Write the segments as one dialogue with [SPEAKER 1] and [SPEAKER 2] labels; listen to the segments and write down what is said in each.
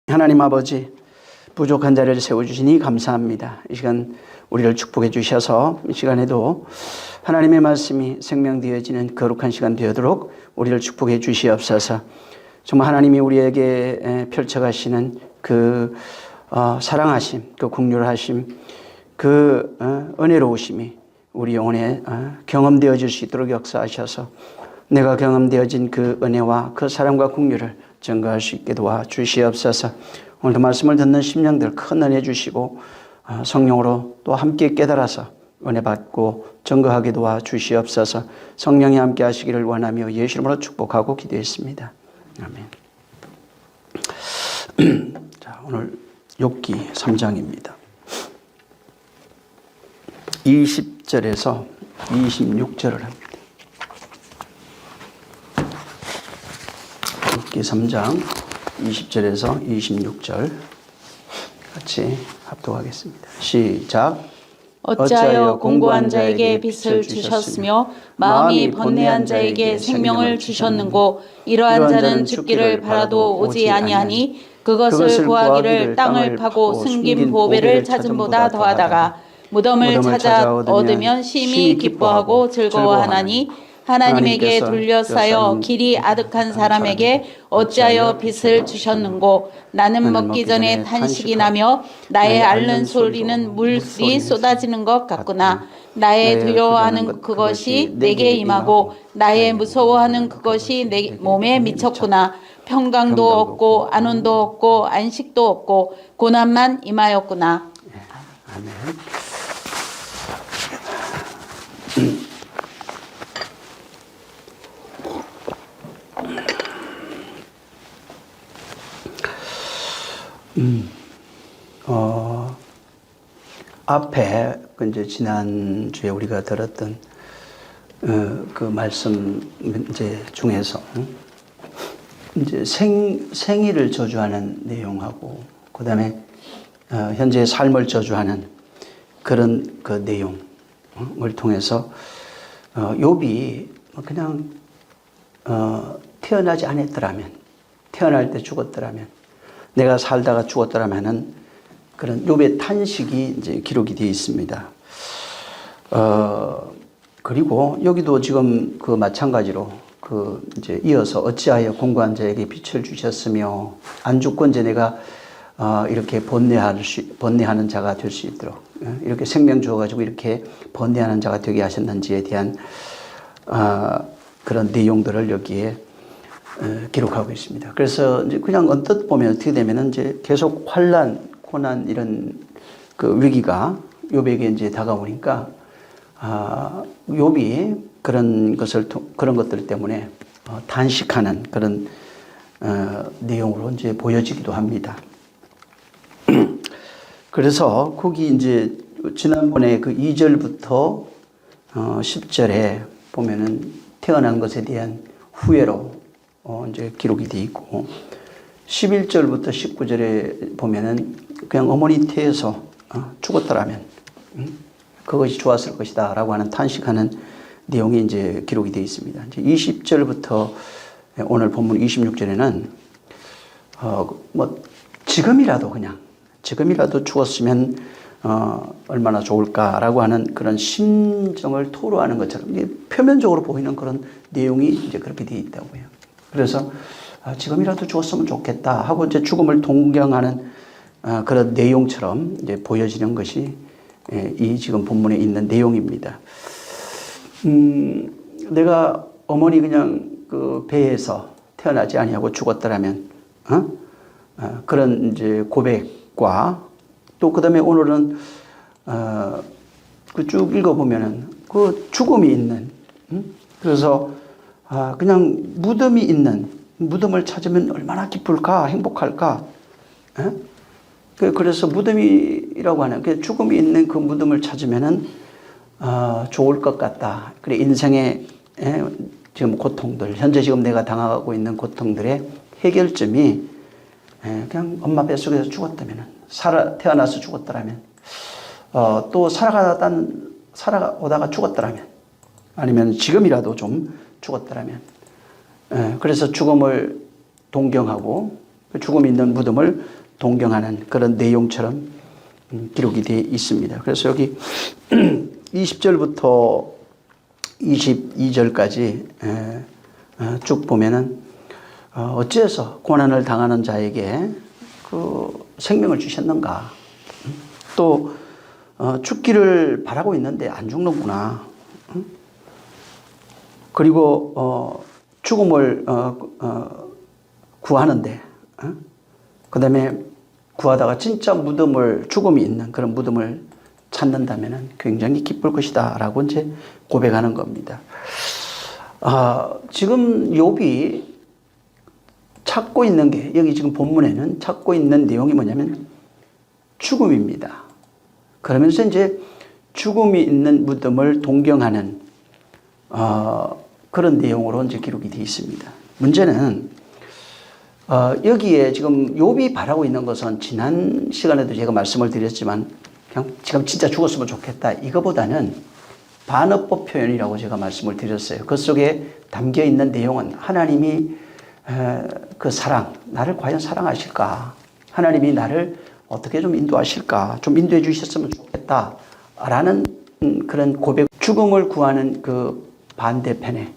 [SPEAKER 1] 하나님 아버지, 부족한 자리를 세워주시니 감사합니다. 이 시간 우리를 축복해 주셔서 이 시간에도 하나님의 말씀이 생명되어지는 거룩한 시간 되도록 우리를 축복해 주시옵소서. 정말 하나님이 우리에게 펼쳐가시는 그 사랑하심, 그 긍휼하심, 그 은혜로우심이 우리 영혼에 경험되어질 수 있도록 역사하셔서 내가 경험되어진 그 은혜와 그 사랑과 긍휼을 증거할 수 있게 도와주시옵소서. 오늘도 말씀을 듣는 심령들 큰 은혜 주시고 성령으로 또 함께 깨달아서 은혜 받고 증거하게 도와주시옵소서. 성령이 함께 하시기를 원하며 예수 이름으로 축복하고 기도했습니다. 아멘. 자, 오늘 욥기 3장입니다. 20절에서 26절을 합니다. 욥기 3장 20절에서 26절 같이 합독하겠습니다. 시작.
[SPEAKER 2] 어찌하여 공고한 자에게 빚을 주셨으며 마음이 번뇌한 자에게 생명을 주셨는고 이러한 자는 죽기를 바라도 오지 아니하니 그것을 구하기를 땅을 파고 숨긴 보배를 찾음보다 더하다가 무덤을 찾아 얻으면 심히 기뻐하고 즐거워하나니 하나님에게 둘러싸여 길이 아득한 사람에게 어찌하여 빚을 주셨는고 나는 먹기 전에 탄식이 나며 나의 앓는 소리는 물이 쏟아지는 것 같구나. 나의 두려워하는 그것이 내게 임하고 나의 무서워하는 그것이 내 몸에 미쳤구나. 평강도 없고 안온도 없고 안식도 없고 고난만 임하였구나.
[SPEAKER 1] 아멘. 앞에 이제 지난주에 우리가 들었던 그 말씀 이제 중에서 이제 생일을 저주하는 내용하고 그다음에 현재의 삶을 저주하는 그런 그 내용을 통해서 욥이 그냥 태어나지 않았더라면, 태어날 때 죽었더라면, 내가 살다가 죽었더라면은 그런 욥의 탄식이 이제 기록이 되어 있습니다. 그리고 여기도 지금 그 마찬가지로 그 이제 이어서 어찌하여 공고한 자에게 빛을 주셨으며 안 죽고 이제 내가 이렇게 번뇌하는 자가 될 수 있도록 이렇게 생명 주어가지고 이렇게 번뇌하는 자가 되게 하셨는지에 대한 그런 내용들을 여기에 기록하고 있습니다. 그래서 이제 그냥 언뜻 보면 어떻게 되면은 이제 계속 환난, 고난 이런 그 위기가 욥에게 이제 다가오니까 욥이 그런 것들 때문에 단식하는 그런 내용으로 이제 보여지기도 합니다. 그래서 거기 이제 지난번에 그 2절부터 10절에 보면은 태어난 것에 대한 후회로 이제 기록이 되어 있고 11절부터 19절에 보면은 그냥 어머니 태에서 죽었더라면 그것이 좋았을 것이다 라고 하는 탄식하는 내용이 이제 기록이 되어 있습니다. 이제 20절부터 오늘 본문 26절에는 뭐 지금이라도 죽었으면 얼마나 좋을까라고 하는 그런 심정을 토로하는 것처럼 표면적으로 보이는 그런 내용이 이제 그렇게 되어 있다고요. 그래서 지금이라도 죽었으면 좋겠다 하고 이제 죽음을 동경하는 그런 내용처럼 이제 보여지는 것이 이 지금 본문에 있는 내용입니다. 내가 어머니 그냥 그 배에서 태어나지 아니하고 죽었더라면 그런 이제 고백과 또 그다음에 오늘은 그 쭉 읽어보면은 그 죽음이 있는 그래서 그냥 무덤이 있는 무덤을 찾으면 얼마나 기쁠까 행복할까 그래서 무덤이라고 하는 그 죽음이 있는 그 무덤을 찾으면은 좋을 것 같다. 그래 인생의 지금 고통들 현재 지금 내가 당하고 있는 고통들의 해결점이 그냥 엄마 뱃속에서 죽었다면은 태어나서 죽었더라면 또 살아오다가 죽었더라면 아니면 지금이라도 좀 죽었더라면 그래서 죽음을 동경하고 죽음이 있는 무덤을 동경하는 그런 내용처럼 기록이 되어 있습니다. 그래서 여기 20절부터 22절까지 쭉 보면은 어찌해서 고난을 당하는 자에게 그 생명을 주셨는가? 또 죽기를 바라고 있는데 안 죽는구나. 그리고 죽음을 구하는데 그 다음에 구하다가 진짜 무덤을 죽음이 있는 그런 무덤을 찾는다면 굉장히 기쁠 것이다 라고 이제 고백하는 겁니다. 지금 욥이 찾고 있는 게 여기 지금 본문에는 찾고 있는 내용이 뭐냐면 죽음입니다. 그러면서 이제 죽음이 있는 무덤을 동경하는 그런 내용으로 이제 기록이 되어 있습니다. 문제는 여기에 지금 욥이 바라고 있는 것은 지난 시간에도 제가 말씀을 드렸지만 그냥 지금 진짜 죽었으면 좋겠다 이거보다는 반어법 표현이라고 제가 말씀을 드렸어요. 그 속에 담겨 있는 내용은 하나님이 그 사랑, 나를 과연 사랑하실까? 하나님이 나를 어떻게 좀 인도하실까? 좀 인도해 주셨으면 좋겠다라는 그런 고백, 죽음을 구하는 그 반대편에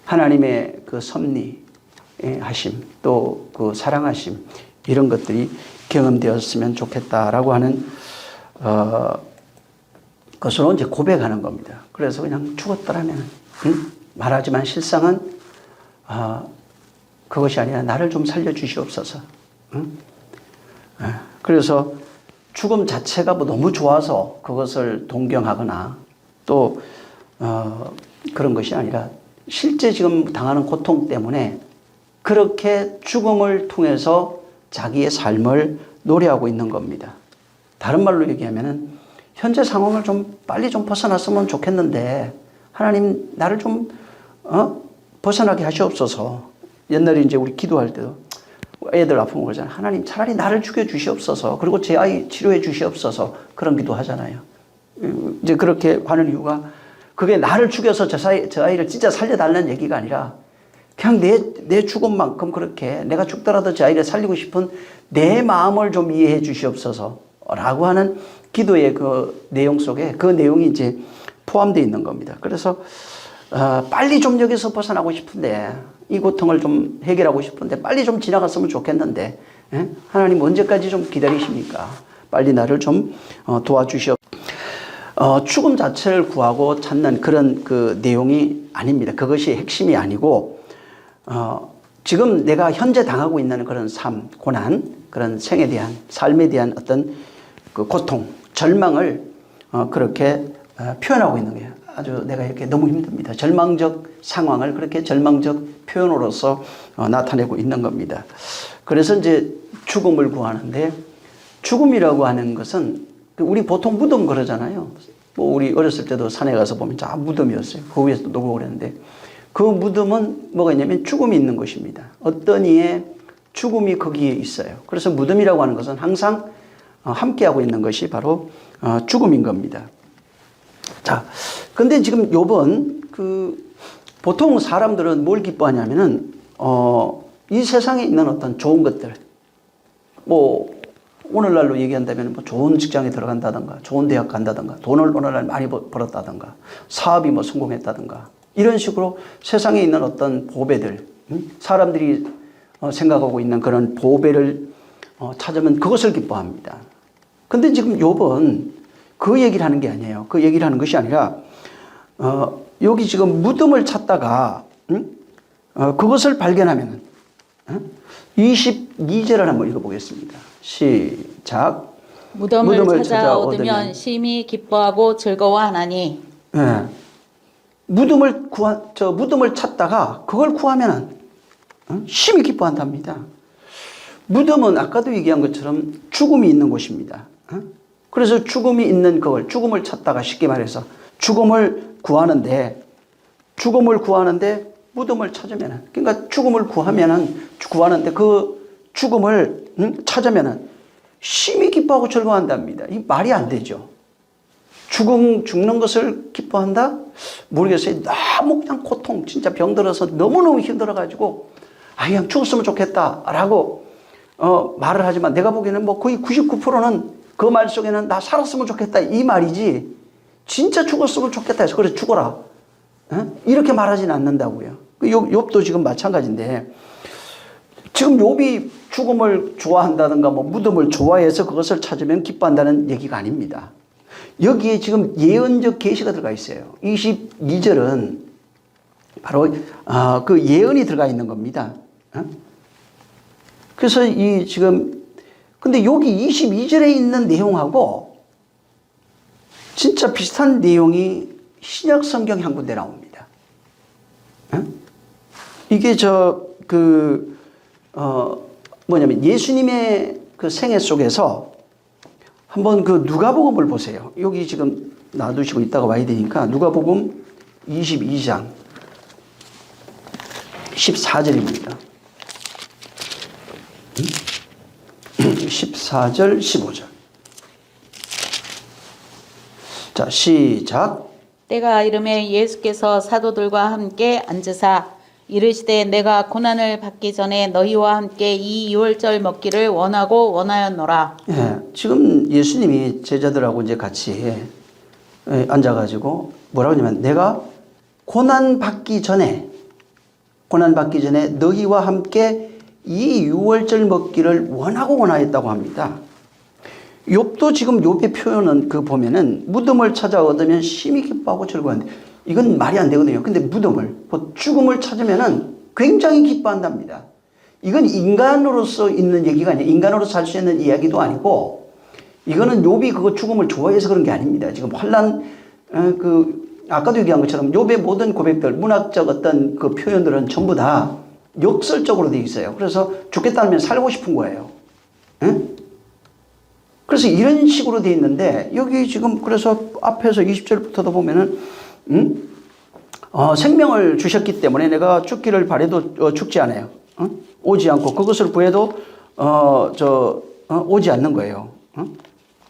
[SPEAKER 1] 하나님의 그 섭리하심, 또 그 사랑하심 이런 것들이 경험되었으면 좋겠다라고 하는 것으로 이제 고백하는 겁니다. 그래서 그냥 죽었더라면 말하지만 실상은 그것이 아니라 나를 좀 살려주시옵소서. 그래서 죽음 자체가 뭐 너무 좋아서 그것을 동경하거나 또 그런 것이 아니라 실제 지금 당하는 고통 때문에 그렇게 죽음을 통해서 자기의 삶을 노래하고 있는 겁니다. 다른 말로 얘기하면은 현재 상황을 좀 빨리 좀 벗어났으면 좋겠는데 하나님 나를 좀 벗어나게 하시옵소서. 옛날에 이제 우리 기도할 때도 애들 아프면 그러잖아요. 하나님 차라리 나를 죽여 주시옵소서. 그리고 제 아이 치료해 주시옵소서. 그런 기도 하잖아요. 이제 그렇게 하는 이유가 그게 나를 죽여서 저 아이를 진짜 살려달라는 얘기가 아니라 그냥 내 죽음만큼 그렇게 내가 죽더라도 제 아이를 살리고 싶은 내 마음을 좀 이해해 주시옵소서 라고 하는 기도의 그 내용 속에 그 내용이 이제 포함되어 있는 겁니다. 그래서 빨리 좀 여기서 벗어나고 싶은데 이 고통을 좀 해결하고 싶은데 빨리 좀 지나갔으면 좋겠는데 하나님 언제까지 좀 기다리십니까? 빨리 나를 좀 도와주시옵소서. 죽음 자체를 구하고 찾는 그런 그 내용이 아닙니다. 그것이 핵심이 아니고 지금 내가 현재 당하고 있는 그런 삶, 고난, 그런 생에 대한 삶에 대한 어떤 그 고통, 절망을 그렇게 표현하고 있는 거예요. 아주 내가 이렇게 너무 힘듭니다. 절망적 상황을 그렇게 절망적 표현으로서 나타내고 있는 겁니다. 그래서 이제 죽음을 구하는데 죽음이라고 하는 것은 우리 보통 무덤 그러잖아요. 뭐 우리 어렸을 때도 산에 가서 보면 다 무덤이었어요. 그 위에서 놀고 그랬는데 그 무덤은 뭐가 있냐면 죽음이 있는 곳입니다. 어떤 이의 죽음이 거기에 있어요. 그래서 무덤이라고 하는 것은 항상 함께하고 있는 것이 바로 죽음인 겁니다. 자, 근데 지금 욥은 보통 사람들은 뭘 기뻐하냐면은 이 세상에 있는 어떤 좋은 것들, 뭐 오늘날로 얘기한다면 뭐 좋은 직장에 들어간다든가, 좋은 대학 간다든가, 돈을 오늘날 많이 벌었다든가, 사업이 뭐 성공했다든가, 이런 식으로 세상에 있는 어떤 보배들, 사람들이 생각하고 있는 그런 보배를 찾으면 그것을 기뻐합니다. 근데 지금 욥은 그 얘기를 하는 게 아니에요. 그 얘기를 하는 것이 아니라 여기 지금 무덤을 찾다가 그것을 발견하면 22절을 한번 읽어보겠습니다. 시작.
[SPEAKER 2] 무덤을 찾아 얻으면 심히 기뻐하고 즐거워하나니.
[SPEAKER 1] 네. 무덤을 찾다가 그걸 구하면 심히 기뻐한답니다. 무덤은 아까도 얘기한 것처럼 죽음이 있는 곳입니다. 그래서 죽음이 있는 그걸, 죽음을 찾다가 쉽게 말해서 죽음을 구하는데 무덤을 찾으면은, 그러니까 죽음을 구하는데 그 죽음을 찾으면은 심히 기뻐하고 즐거워한답니다. 이 말이 안 되죠. 죽는 것을 기뻐한다? 모르겠어요. 너무 그냥 고통, 진짜 병들어서 너무너무 힘들어가지고 아, 그냥 죽었으면 좋겠다라고 말을 하지만 내가 보기에는 뭐 거의 99%는 그 말 속에는 나 살았으면 좋겠다 이 말이지 진짜 죽었으면 좋겠다 해서 그래 죽어라. 이렇게 말하지는 않는다고요. 욥도 지금 마찬가지인데 지금 욥이 죽음을 좋아한다든가 뭐 무덤을 좋아해서 그것을 찾으면 기뻐한다는 얘기가 아닙니다. 여기에 지금 예언적 계시가 들어가 있어요. 22절은 바로 그 예언이 들어가 있는 겁니다. 그래서 이 지금 근데 여기 22절에 있는 내용하고 진짜 비슷한 내용이 신약 성경에 한 군데 나옵니다. 이게 뭐냐면 예수님의 그 생애 속에서 한번 그 누가복음을 보세요. 여기 지금 놔두시고 있다가 와야 되니까 누가복음 22장 14절입니다. 14절 15절. 자, 시작.
[SPEAKER 2] 때가 이름에 예수께서 사도들과 함께 앉으사 이르시되 내가 고난을 받기 전에 너희와 함께 이 유월절 먹기를 원하였노라.
[SPEAKER 1] 예, 지금 예수님이 제자들하고 이제 같이 앉아가지고 뭐라고 하냐면 내가 고난 받기 전에 너희와 함께 이 유월절 먹기를 원하였다고 합니다. 욥도 지금 욥의 표현은 그 보면은 무덤을 찾아 얻으면 심히 기뻐하고 즐거워한대. 이건 말이 안 되거든요. 근데 죽음을 찾으면은 굉장히 기뻐한답니다. 이건 인간으로서 있는 얘기가 아니에요. 인간으로서 살 수 있는 이야기도 아니고 이거는 욥이 그거 죽음을 좋아해서 그런 게 아닙니다. 지금 아까도 얘기한 것처럼 욥의 모든 고백들, 문학적 어떤 그 표현들은 전부 다 역설적으로 되어 있어요. 그래서 죽겠다면 살고 싶은 거예요. 그래서 이런 식으로 되어 있는데 여기 지금 그래서 앞에서 20절부터도 보면은 생명을 주셨기 때문에 내가 죽기를 바라도 죽지 않아요. 오지 않고 그것을 구해도 오지 않는 거예요.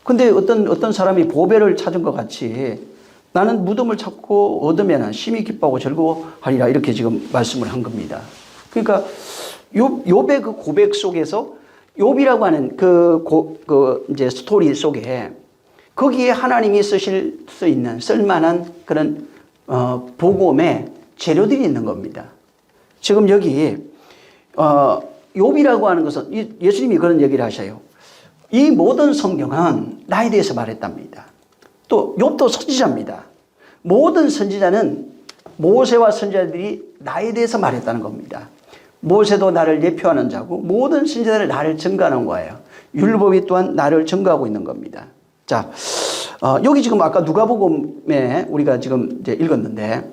[SPEAKER 1] 근데 어떤 사람이 보배를 찾은 것 같이 나는 무덤을 찾고 얻으면 심히 기뻐하고 즐거워하리라 이렇게 지금 말씀을 한 겁니다. 그러니까 욥의 그 고백 속에서 욥이라고 하는 이제 스토리 속에 거기에 하나님이 쓰실 수 있는 쓸만한 그런 복음의 재료들이 있는 겁니다. 지금 여기 욥이라고 하는 것은 예수님이 그런 얘기를 하셔요. 이 모든 성경은 나에 대해서 말했답니다. 또 욥도 선지자입니다. 모든 선지자는 모세와 선지자들이 나에 대해서 말했다는 겁니다. 모세도 나를 예표하는 자고 모든 선지자들은 나를 증거하는 거예요. 율법이 또한 나를 증거하고 있는 겁니다. 자, 여기 지금 아까 누가복음에 우리가 지금 이제 읽었는데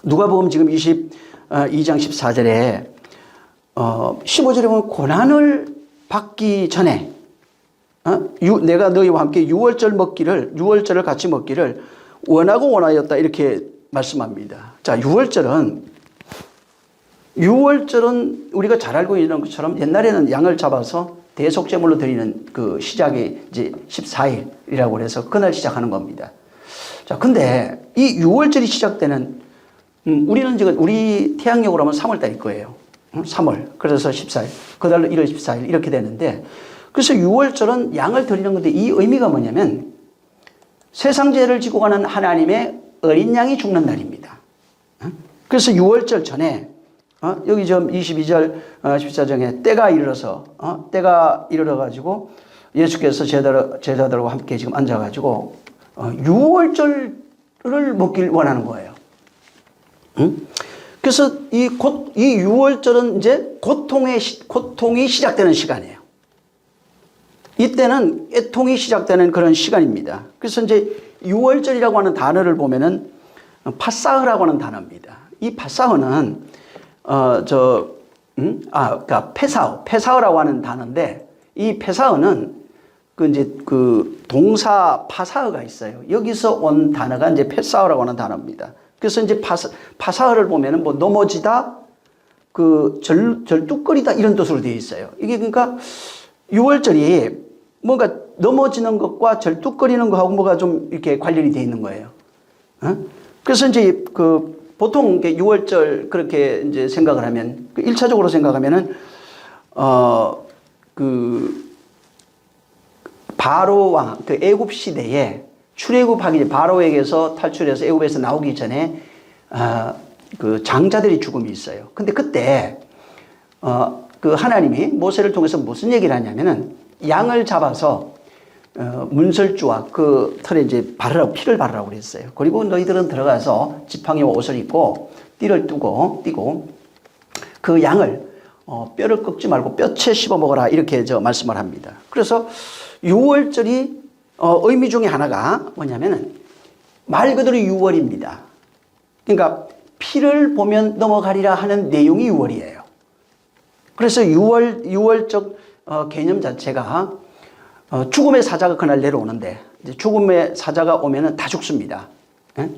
[SPEAKER 1] 누가복음 지금 22장 14절에 15절에 보면 고난을 받기 전에 내가 너희와 함께 유월절을 같이 먹기를 원하였다 이렇게 말씀합니다. 자, 유월절은 우리가 잘 알고 있는 것처럼 옛날에는 양을 잡아서 대속제물로 드리는 그 시작이 이제 14일이라고 해서 그날 시작하는 겁니다. 자, 근데 이 유월절이 시작되는 우리는 지금 우리 태양력으로 하면 3월달일 거예요. 3월. 그래서 14일. 그달로 1월 14일 이렇게 되는데 그래서 유월절은 양을 드리는 건데 이 의미가 뭐냐면 세상 죄를 지고 가는 하나님의 어린 양이 죽는 날입니다. 그래서 유월절 전에 여기 좀 22절 14장에 때가 이르러가지고 예수께서 제자들과 함께 지금 앉아가지고 유월절을 먹길 원하는 거예요. 그래서 이 유월절은 이제 고통이 시작되는 시간이에요. 이때는 애통이 시작되는 그런 시간입니다. 그래서 이제 유월절이라고 하는 단어를 보면은 파사흐라고 하는 단어입니다. 이 파사흐는 그러니까 페사흐라고 하는 단어인데 이 페사흐는 그 동사 파사흐가 있어요. 여기서 온 단어가 이제 페사흐라고 하는 단어입니다. 그래서 이제 파사흐를 보면은 뭐 넘어지다, 절뚝거리다 이런 뜻으로 되어 있어요. 이게 그러니까 유월절이 뭔가 넘어지는 것과 절뚝거리는 것하고 뭐가 좀 이렇게 관련이 되어 있는 거예요. 그래서 이제 보통 6월절 그렇게 이제 생각을 하면 1차적으로 생각하면은 그 바로 왕, 그 애굽 시대에 출애굽하기 전에 바로에게서 탈출해서 애굽에서 나오기 전에 그 장자들의 죽음이 있어요. 근데 그때 그 하나님이 모세를 통해서 무슨 얘기를 하냐면은 양을 잡아서 문설주와 그 털에 이제 바르라고, 피를 바르라고 그랬어요. 그리고 너희들은 들어가서 지팡이와 옷을 입고 띠를 띠고 그 양을 뼈를 꺾지 말고 뼈채 씹어 먹어라, 이렇게 말씀을 합니다. 그래서 6월절이 의미 중에 하나가 뭐냐면은 말 그대로 6월입니다. 그러니까 피를 보면 넘어가리라 하는 내용이 6월이에요. 그래서 6월적 개념 자체가 죽음의 사자가 그날 내려오는데, 이제 죽음의 사자가 오면은 다 죽습니다.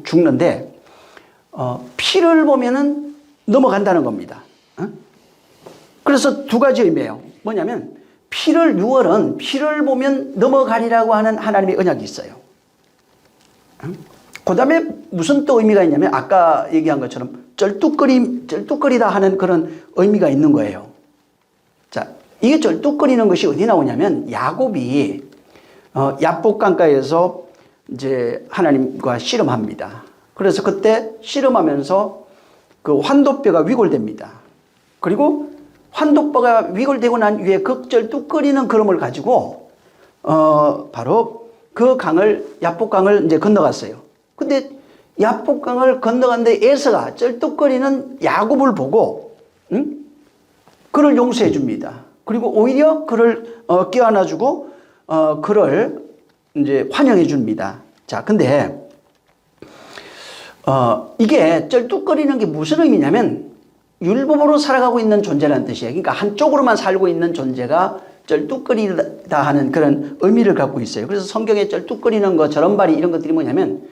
[SPEAKER 1] 죽는데 피를 보면은 넘어간다는 겁니다. 그래서 두 가지 의미예요. 뭐냐면 6월은 피를 보면 넘어가리라고 하는 하나님의 언약이 있어요. 그 다음에 무슨 또 의미가 있냐면 아까 얘기한 것처럼 쩔뚝거리다 하는 그런 의미가 있는 거예요. 자, 이게 쩔뚝거리는 것이 어디 나오냐면 야곱이 야복강가에서 이제 하나님과 씨름합니다. 그래서 그때 씨름하면서 그 환도뼈가 위골됩니다. 그리고 환도뼈가 위골되고 난 후에 그 쩔뚝거리는 걸음을 가지고 바로 그 강을, 야복강을 이제 건너갔어요. 근데 야복강을 건너갔는데 에서가 쩔뚝거리는 야곱을 보고 그를 용서해 줍니다. 그리고 오히려 그를 껴안아 주고 그를 이제 환영해 줍니다. 자, 근데 이게 쩔뚝거리는 게 무슨 의미냐면 율법으로 살아가고 있는 존재라는 뜻이에요. 그러니까 한쪽으로만 살고 있는 존재가 쩔뚝거리다 하는 그런 의미를 갖고 있어요. 그래서 성경에 쩔뚝거리는 거, 저런발이 이런 것들이 뭐냐면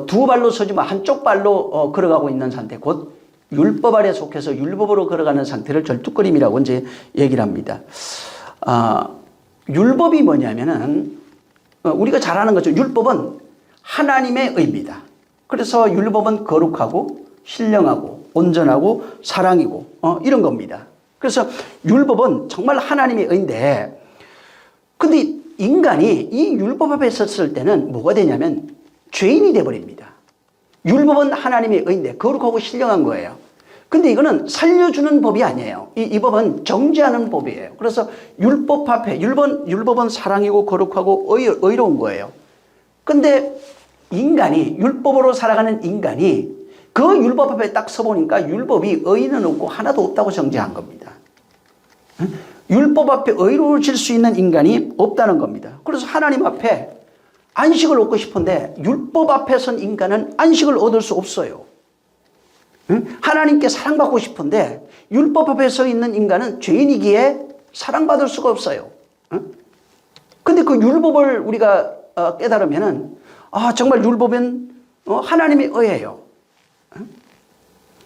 [SPEAKER 1] 두 발로 서지 마, 한쪽 발로 걸어가고 있는 상태, 곧 율법 아래 속해서 율법으로 걸어가는 상태를 쩔뚝거림이라고 이제 얘기를 합니다. 율법이 뭐냐면은 우리가 잘 아는 거죠. 율법은 하나님의 의입니다. 그래서 율법은 거룩하고 신령하고 온전하고 사랑이고 이런 겁니다. 그래서 율법은 정말 하나님의 의인데, 근데 인간이 이 율법 앞에 섰을 때는 뭐가 되냐면 죄인이 돼버립니다. 율법은 하나님의 의인데 거룩하고 신령한 거예요. 근데 이거는 살려주는 법이 아니에요. 이 법은 정죄하는 법이에요. 그래서 율법 앞에, 율법은 사랑이고 거룩하고 의로운 거예요. 근데 인간이, 율법으로 살아가는 인간이 그 율법 앞에 딱 서보니까 율법이 의의는 없고 하나도 없다고 정죄한 겁니다. 율법 앞에 의로워질 수 있는 인간이 없다는 겁니다. 그래서 하나님 앞에 안식을 얻고 싶은데 율법 앞에 선 인간은 안식을 얻을 수 없어요. 하나님께 사랑받고 싶은데 율법 앞에 서 있는 인간은 죄인이기에 사랑받을 수가 없어요. 근데 그 율법을 우리가 깨달으면은 정말 율법은 하나님의 의예요.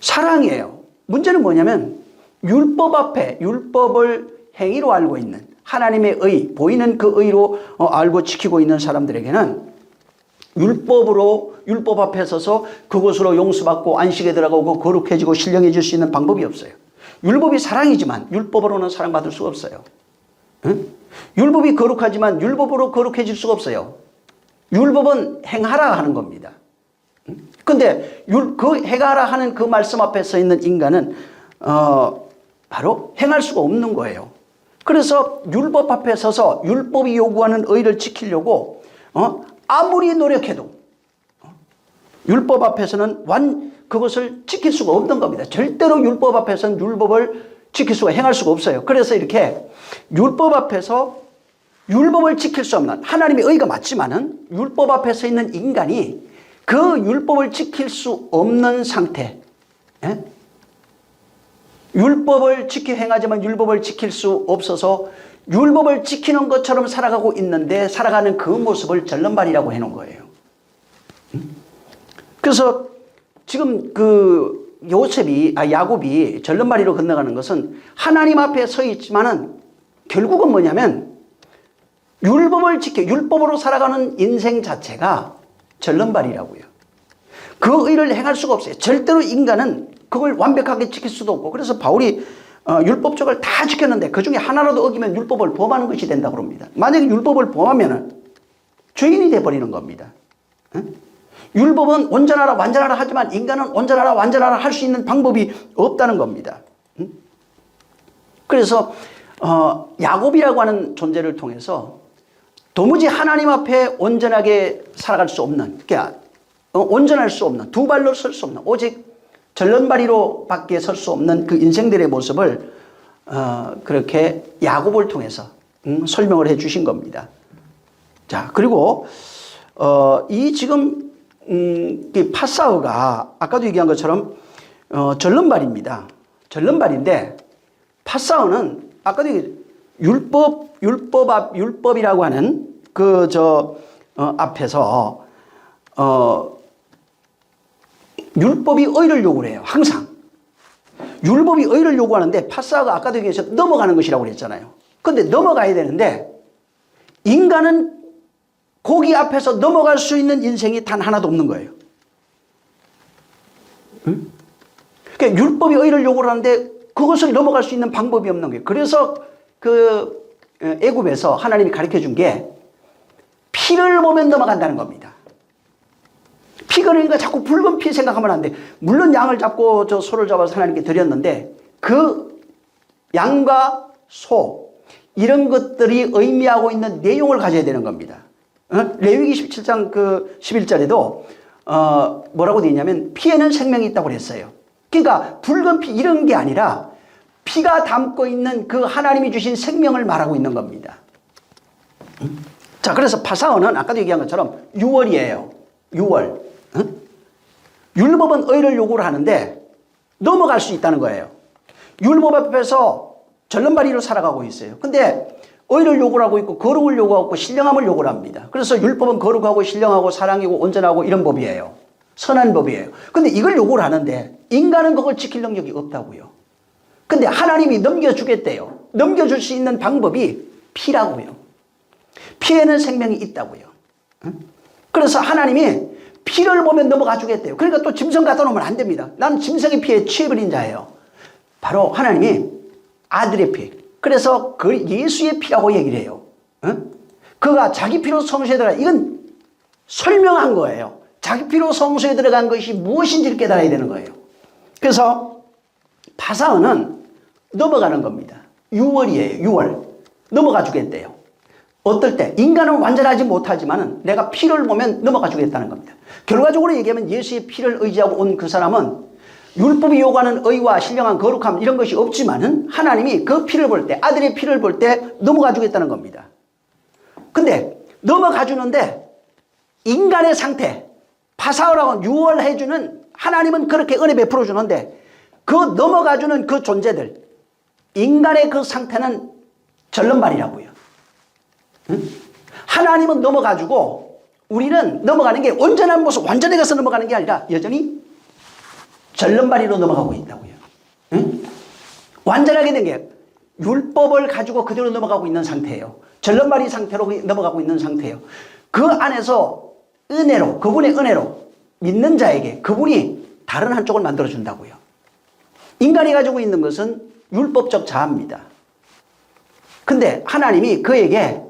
[SPEAKER 1] 사랑이에요. 문제는 뭐냐면 율법 앞에, 율법을 행위로 알고 있는 하나님의 의, 보이는 그 의로 알고 지키고 있는 사람들에게는 율법 앞에 서서 그것으로 용서받고 안식에 들어가고 거룩해지고 신령해질 수 있는 방법이 없어요. 율법이 사랑이지만 율법으로는 사랑받을 수가 없어요. 율법이 거룩하지만 율법으로 거룩해질 수가 없어요. 율법은 행하라 하는 겁니다. 근데 그 행하라 하는 그 말씀 앞에 서 있는 인간은 바로 행할 수가 없는 거예요. 그래서 율법 앞에 서서 율법이 요구하는 의를 지키려고 아무리 노력해도 율법 앞에서는 그것을 지킬 수가 없는 겁니다. 절대로 율법 앞에서는 율법을 지킬 수가, 행할 수가 없어요. 그래서 이렇게 율법 앞에서 율법을 지킬 수 없는, 하나님의 의가 맞지만은 율법 앞에 서 있는 인간이 그 율법을 지킬 수 없는 상태, 율법을 행하지만 율법을 지킬 수 없어서 율법을 지키는 것처럼 살아가고 있는데 살아가는 그 모습을 절름발이라고 해놓은 거예요. 그래서 지금 그 야곱이 절름발이로 건너가는 것은 하나님 앞에 서 있지만은 결국은 뭐냐면 율법을 율법으로 살아가는 인생 자체가 절름발이라고요. 그 의를 행할 수가 없어요. 절대로 인간은 그걸 완벽하게 지킬 수도 없고, 그래서 바울이 율법적을 다 지켰는데 그 중에 하나라도 어기면 율법을 범하는 것이 된다고 합니다. 만약에 율법을 범하면 죄인이 돼버리는 겁니다. 율법은 온전하라 완전하라 하지만 인간은 온전하라 완전하라 할 수 있는 방법이 없다는 겁니다. 그래서 야곱이라고 하는 존재를 통해서 도무지 하나님 앞에 온전하게 살아갈 수 없는, 그러니까 온전할 수 없는, 두 발로 설 수 없는, 오직 절름발이로 밖에 설 수 없는 그 인생들의 모습을 그렇게 야곱을 통해서 설명을 해 주신 겁니다. 자, 그리고 이 지금 이 파사흐가 아까도 얘기한 것처럼 절름발입니다. 절름발인데 파사흐는 아까도 율법이라고 하는 앞에서 율법이 의를 요구를 해요. 항상 율법이 의를 요구하는데 파사흐가 아까도 얘기해서 넘어가는 것이라고 그랬잖아요. 그런데 넘어가야 되는데 인간은 거기 앞에서 넘어갈 수 있는 인생이 단 하나도 없는 거예요. 그러니까 율법이 의를 요구를 하는데 그것을 넘어갈 수 있는 방법이 없는 거예요. 그래서 그 애굽에서 하나님이 가르쳐 준 게 피를 보면 넘어간다는 겁니다. 피가 그러니까 자꾸 붉은 피 생각하면 안 돼. 물론 양을 잡고 저 소를 잡아서 하나님께 드렸는데 그 양과 소 이런 것들이 의미하고 있는 내용을 가져야 되는 겁니다. 레위기 17장 그 11절에도 뭐라고 되어 있냐면 피에는 생명이 있다고 그랬어요. 그러니까 붉은 피 이런 게 아니라 피가 담고 있는 그 하나님이 주신 생명을 말하고 있는 겁니다. 자, 그래서 파사흐는 아까도 얘기한 것처럼 6월이에요. 6월. 율법은 의를 요구를 하는데 넘어갈 수 있다는 거예요. 율법 앞에서 절름발이로 살아가고 있어요. 근데 의를 요구를 하고 있고 거룩을 요구하고 신령함을 요구를 합니다. 그래서 율법은 거룩하고 신령하고 사랑이고 온전하고 이런 법이에요. 선한 법이에요. 근데 이걸 요구를 하는데 인간은 그걸 지킬 능력이 없다고요. 근데 하나님이 넘겨주겠대요. 넘겨줄 수 있는 방법이 피라고요. 피에는 생명이 있다고요. 그래서 하나님이 피를 보면 넘어가 주겠대요. 그러니까 또 짐승 갖다 놓으면 안 됩니다. 나는 짐승의 피에 취해버린 자예요. 바로 하나님이 아들의 피. 그래서 그 예수의 피라고 얘기를 해요. 그가 자기 피로 성소에 들어가, 이건 설명한 거예요. 자기 피로 성소에 들어간 것이 무엇인지를 깨달아야 되는 거예요. 그래서 파사흐는 넘어가는 겁니다. 6월이에요. 6월. 넘어가 주겠대요. 어떨 때? 인간은 완전하지 못하지만 내가 피를 보면 넘어가 주겠다는 겁니다. 결과적으로 얘기하면 예수의 피를 의지하고 온 그 사람은 율법이 요구하는 의와 신령한 거룩함 이런 것이 없지만은 하나님이 그 피를 볼 때, 아들의 피를 볼 때 넘어가 주겠다는 겁니다. 근데 넘어가 주는데 인간의 상태, 파사흐라고 6월 해주는 하나님은 그렇게 은혜 베풀어 주는데 그 넘어가 주는 그 존재들, 인간의 그 상태는 절름발이라고요. 하나님은 넘어가주고 우리는 넘어가는 게 온전한 모습, 완전히 가서 넘어가는 게 아니라 여전히 절름발이로 넘어가고 있다고요. 완전하게 된 게 율법을 가지고 그대로 넘어가고 있는 상태예요. 절름발이 상태로 넘어가고 있는 상태예요. 그 안에서 은혜로, 그분의 은혜로 믿는 자에게 그분이 다른 한쪽을 만들어준다고요. 인간이 가지고 있는 것은 율법적 자아입니다. 근데 하나님이 그에게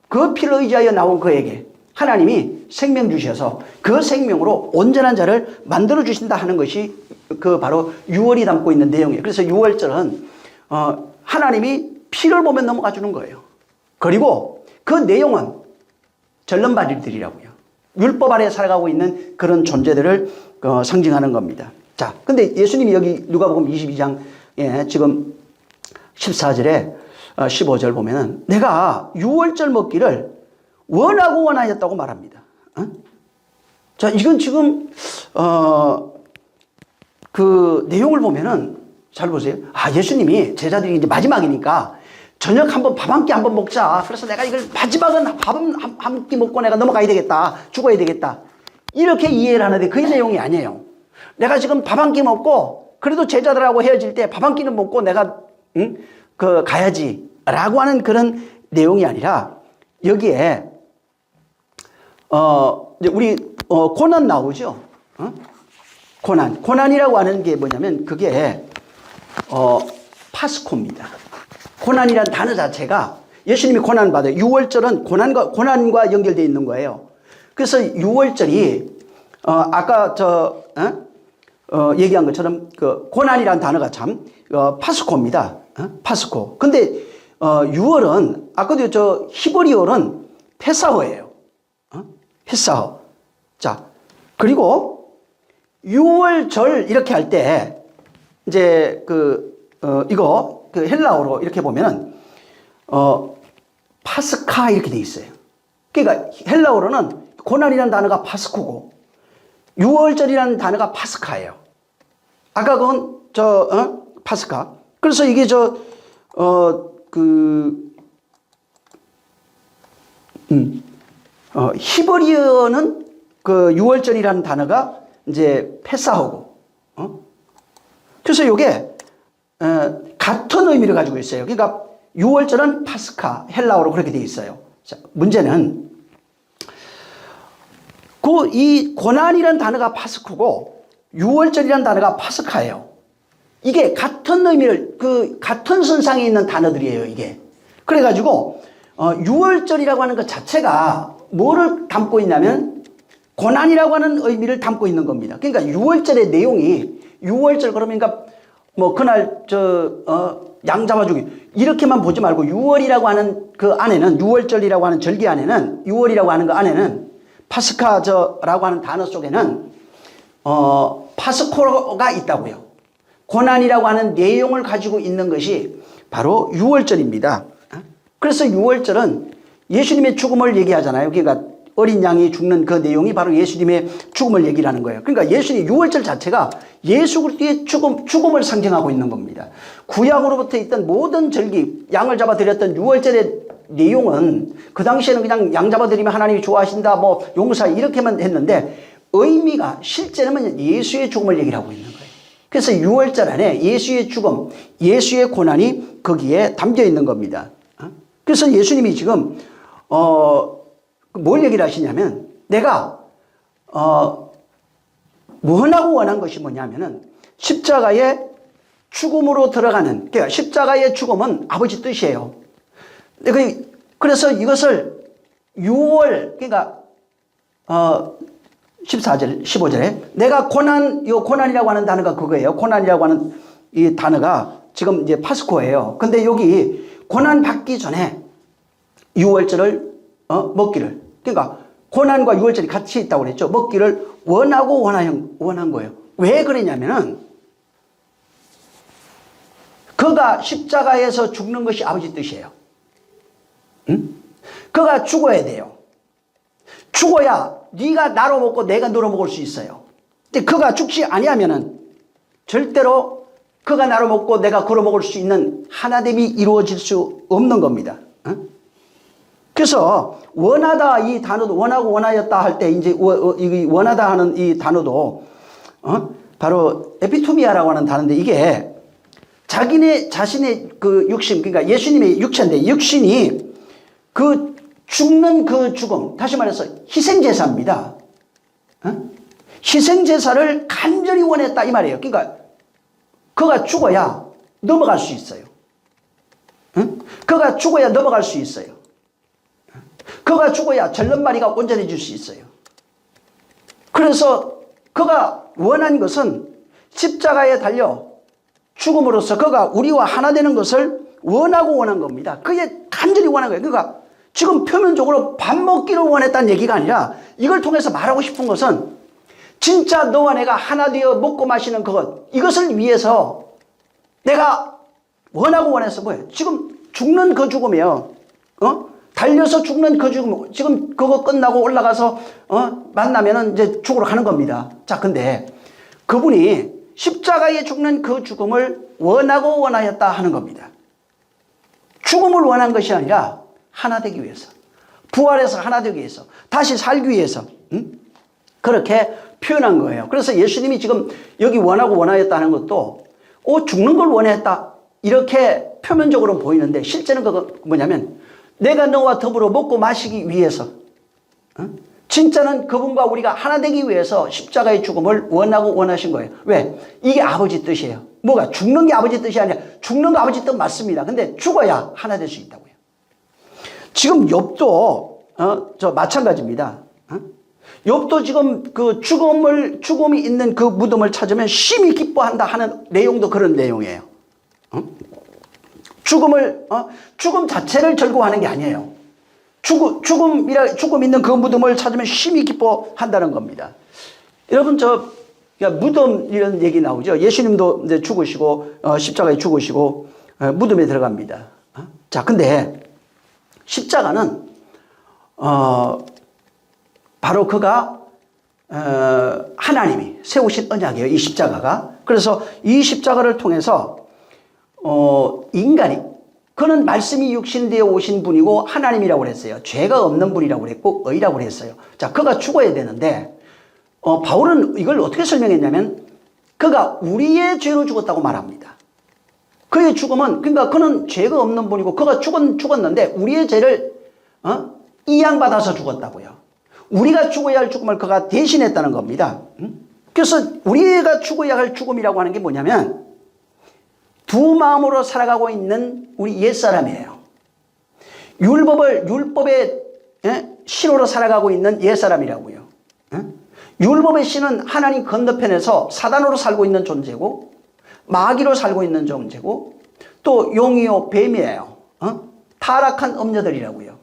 [SPEAKER 1] 그 피를 의지하여 나온 그에게 하나님이 생명 주셔서 그 생명으로 온전한 자를 만들어 주신다 하는 것이 그 바로 6월이 담고 있는 내용이에요. 그래서 6월절은 하나님이 피를 보면 넘어가 주는 거예요. 그리고 그 내용은 절름발이들이라고요. 율법 아래 살아가고 있는 그런 존재들을 상징하는 겁니다. 자, 근데 예수님이 여기 누가복음 22장 지금 14절에 15절 보면은 내가 6월절 먹기를 원하고 원하였다고 말합니다. 자, 이건 지금 그 내용을 보면은 잘 보세요. 아, 예수님이 제자들이 이제 마지막이니까 저녁 한번 밥 한 끼 한번 먹자. 그래서 내가 이걸 마지막은 밥 한 끼 먹고 내가 넘어가야 되겠다. 죽어야 되겠다. 이렇게 이해를 하는데 그 내용이 아니에요. 내가 지금 밥 한 끼 먹고 그래도 제자들하고 헤어질 때 밥 한 끼는 먹고 내가 가야지 라고 하는 그런 내용이 아니라 여기에 이제 우리 고난 나오죠. 고난. 고난이라고 하는 게 뭐냐면 그게 파스코입니다. 고난이라는 단어 자체가 예수님이 고난 받아요. 6월절은 고난과 연결되어 있는 거예요. 그래서 6월절이 아까 얘기한 것처럼 그 고난이라는 단어가 참 파스코입니다. 파스코. 근데 6월은 아까도 히브리어는 페사호예요. 페사호. 자, 그리고 6월절 이렇게 할 때 이제 이거 헬라어로 이렇게 보면은 파스카 이렇게 돼 있어요. 그러니까 헬라어로는 고난이라는 단어가 파스코고 6월절이라는 단어가 파스카예요. 아까 그건 파스카. 그래서 이게 히브리어는 그 6월절이라는 단어가 이제 페사호고, 그래서 이게 같은 의미를 가지고 있어요. 그러니까 6월절은 파스카, 헬라어로 그렇게 되어 있어요. 자, 문제는 이 고난이라는 단어가 파스코고 6월절이라는 단어가 파스카예요. 이게 같은 의미를 같은 선상에 있는 단어들이에요. 이게 그래가지고 6월절이라고 하는 것 자체가 뭐를 담고 있냐면 고난이라고 하는 의미를 담고 있는 겁니다. 그러니까 6월절의 내용이 6월절 그러니까 뭐 그날 양 잡아주기 이렇게만 보지 말고 6월이라고 하는 그 안에는 6월절이라고 하는 절기 안에는 6월이라고 하는 그 안에는 파스카라고 하는 단어 속에는 파스코가 있다고요. 고난이라고 하는 내용을 가지고 있는 것이 바로 6월절입니다. 그래서 6월절은 예수님의 죽음을 얘기하잖아요. 그러니까 어린 양이 죽는 그 내용이 바로 예수님의 죽음을 얘기하는 거예요. 그러니까 예수님 6월절 자체가 예수 그리스도의 죽음을 상징하고 있는 겁니다. 구약으로부터 있던 모든 절기, 양을 잡아 드렸던 6월절의 내용은 그 당시에는 그냥 양 잡아 드리면 하나님이 좋아하신다, 뭐 용서 이렇게만 했는데 의미가 실제는 예수의 죽음을 얘기를 하고 있는 거예요. 그래서 6월절 안에 예수의 죽음, 예수의 고난이 거기에 담겨 있는 겁니다. 그래서 예수님이 지금 뭘 얘기를 하시냐면 내가 원하고 원한 것이 뭐냐면은 십자가의 죽음으로 들어가는, 그러니까 십자가의 죽음은 아버지 뜻이에요. 그래서 이것을 6월, 그러니까 14절, 15절에 내가 고난이라고 하는 단어가 그거예요. 고난이라고 하는 이 단어가 지금 이제 파스코예요. 근데 여기 고난 받기 전에 6월절을 먹기를, 그러니까 고난과 6월절이 같이 있다고 그랬죠. 먹기를 원하고 원한 거예요. 왜 그러냐면은 그가 십자가에서 죽는 것이 아버지 뜻이에요. 그가 죽어야 돼요. 죽어야 네가 나로 먹고 내가 너로 먹을 수 있어요. 근데 그가 죽지 아니하면은 절대로 그가 나로 먹고 내가 그로 먹을 수 있는 하나됨이 이루어질 수 없는 겁니다. 그래서 원하다 이 단어도 원하고 원하였다 할 때 이제 원하다 하는 이 단어도 바로 에피토미아라고 하는 단어인데 이게 자신의 그 육신, 그러니까 예수님의 육체인데 육신이 그 죽는 그 죽음, 다시 말해서 희생제사입니다. 희생제사를 간절히 원했다 이 말이에요. 그러니까 그가 죽어야 넘어갈 수 있어요. 그가 죽어야 넘어갈 수 있어요. 그가 죽어야 절름발이가 온전해질 수 있어요. 그래서 그가 원한 것은 십자가에 달려 죽음으로써 그가 우리와 하나 되는 것을 원하고 원한 겁니다. 그게 간절히 원한 거예요. 그러니까 지금 표면적으로 밥 먹기를 원했다는 얘기가 아니라 이걸 통해서 말하고 싶은 것은 진짜 너와 내가 하나 되어 먹고 마시는 이것을 위해서 내가 원하고 원해서 뭐예요? 지금 죽는 그 죽음이에요. 달려서 죽는 그 죽음, 지금 그거 끝나고 올라가서 만나면은 이제 죽으러 가는 겁니다. 자, 근데 그분이 십자가에 죽는 그 죽음을 원하고 원하였다 하는 겁니다. 죽음을 원한 것이 아니라 하나 되기 위해서, 부활해서 하나 되기 위해서, 다시 살기 위해서 그렇게 표현한 거예요. 그래서 예수님이 지금 여기 원하고 원하였다는 것도 죽는 걸 원했다 이렇게 표면적으로 보이는데 실제는 그거 뭐냐면 내가 너와 더불어 먹고 마시기 위해서 진짜는 그분과 우리가 하나 되기 위해서 십자가의 죽음을 원하신 거예요. 왜? 이게 아버지 뜻이에요. 뭐가? 죽는 게 아버지 뜻이 아니라 죽는 거 아버지 뜻 맞습니다. 근데 죽어야 하나 될 수 있다고요. 지금 욥도 저 마찬가지입니다. 욥도 지금 그 죽음이 있는 그 무덤을 찾으면 심히 기뻐한다 하는 내용도 그런 내용이에요. 죽음 자체를 즐거워하는 게 아니에요. 죽음 있는 그 무덤을 찾으면 심히 기뻐한다는 겁니다. 여러분, 무덤 이런 얘기 나오죠. 예수님도 이제 죽으시고, 십자가에 죽으시고, 무덤에 들어갑니다. 자, 근데 십자가는, 바로 그가, 하나님이 세우신 언약이에요. 이 십자가가. 그래서 이 십자가를 통해서, 인간이, 그는 말씀이 육신되어 오신 분이고 하나님이라고 그랬어요. 죄가 없는 분이라고 그랬고 의라고 그랬어요. 자, 그가 죽어야 되는데 바울은 이걸 어떻게 설명했냐면 그가 우리의 죄로 죽었다고 말합니다. 그의 죽음은 그러니까 그는 죄가 없는 분이고 그가 죽었는데 우리의 죄를 이양받아서 죽었다고요. 우리가 죽어야 할 죽음을 그가 대신했다는 겁니다. 그래서 우리가 죽어야 할 죽음이라고 하는 게 뭐냐면 두 마음으로 살아가고 있는 우리 옛사람이에요. 율법의 신호로 살아가고 있는 옛사람이라고요. 율법의 신은 하나님 건너편에서 사단으로 살고 있는 존재고 마귀로 살고 있는 존재고 또 용이요 뱀이에요. 타락한 엄녀들이라고요.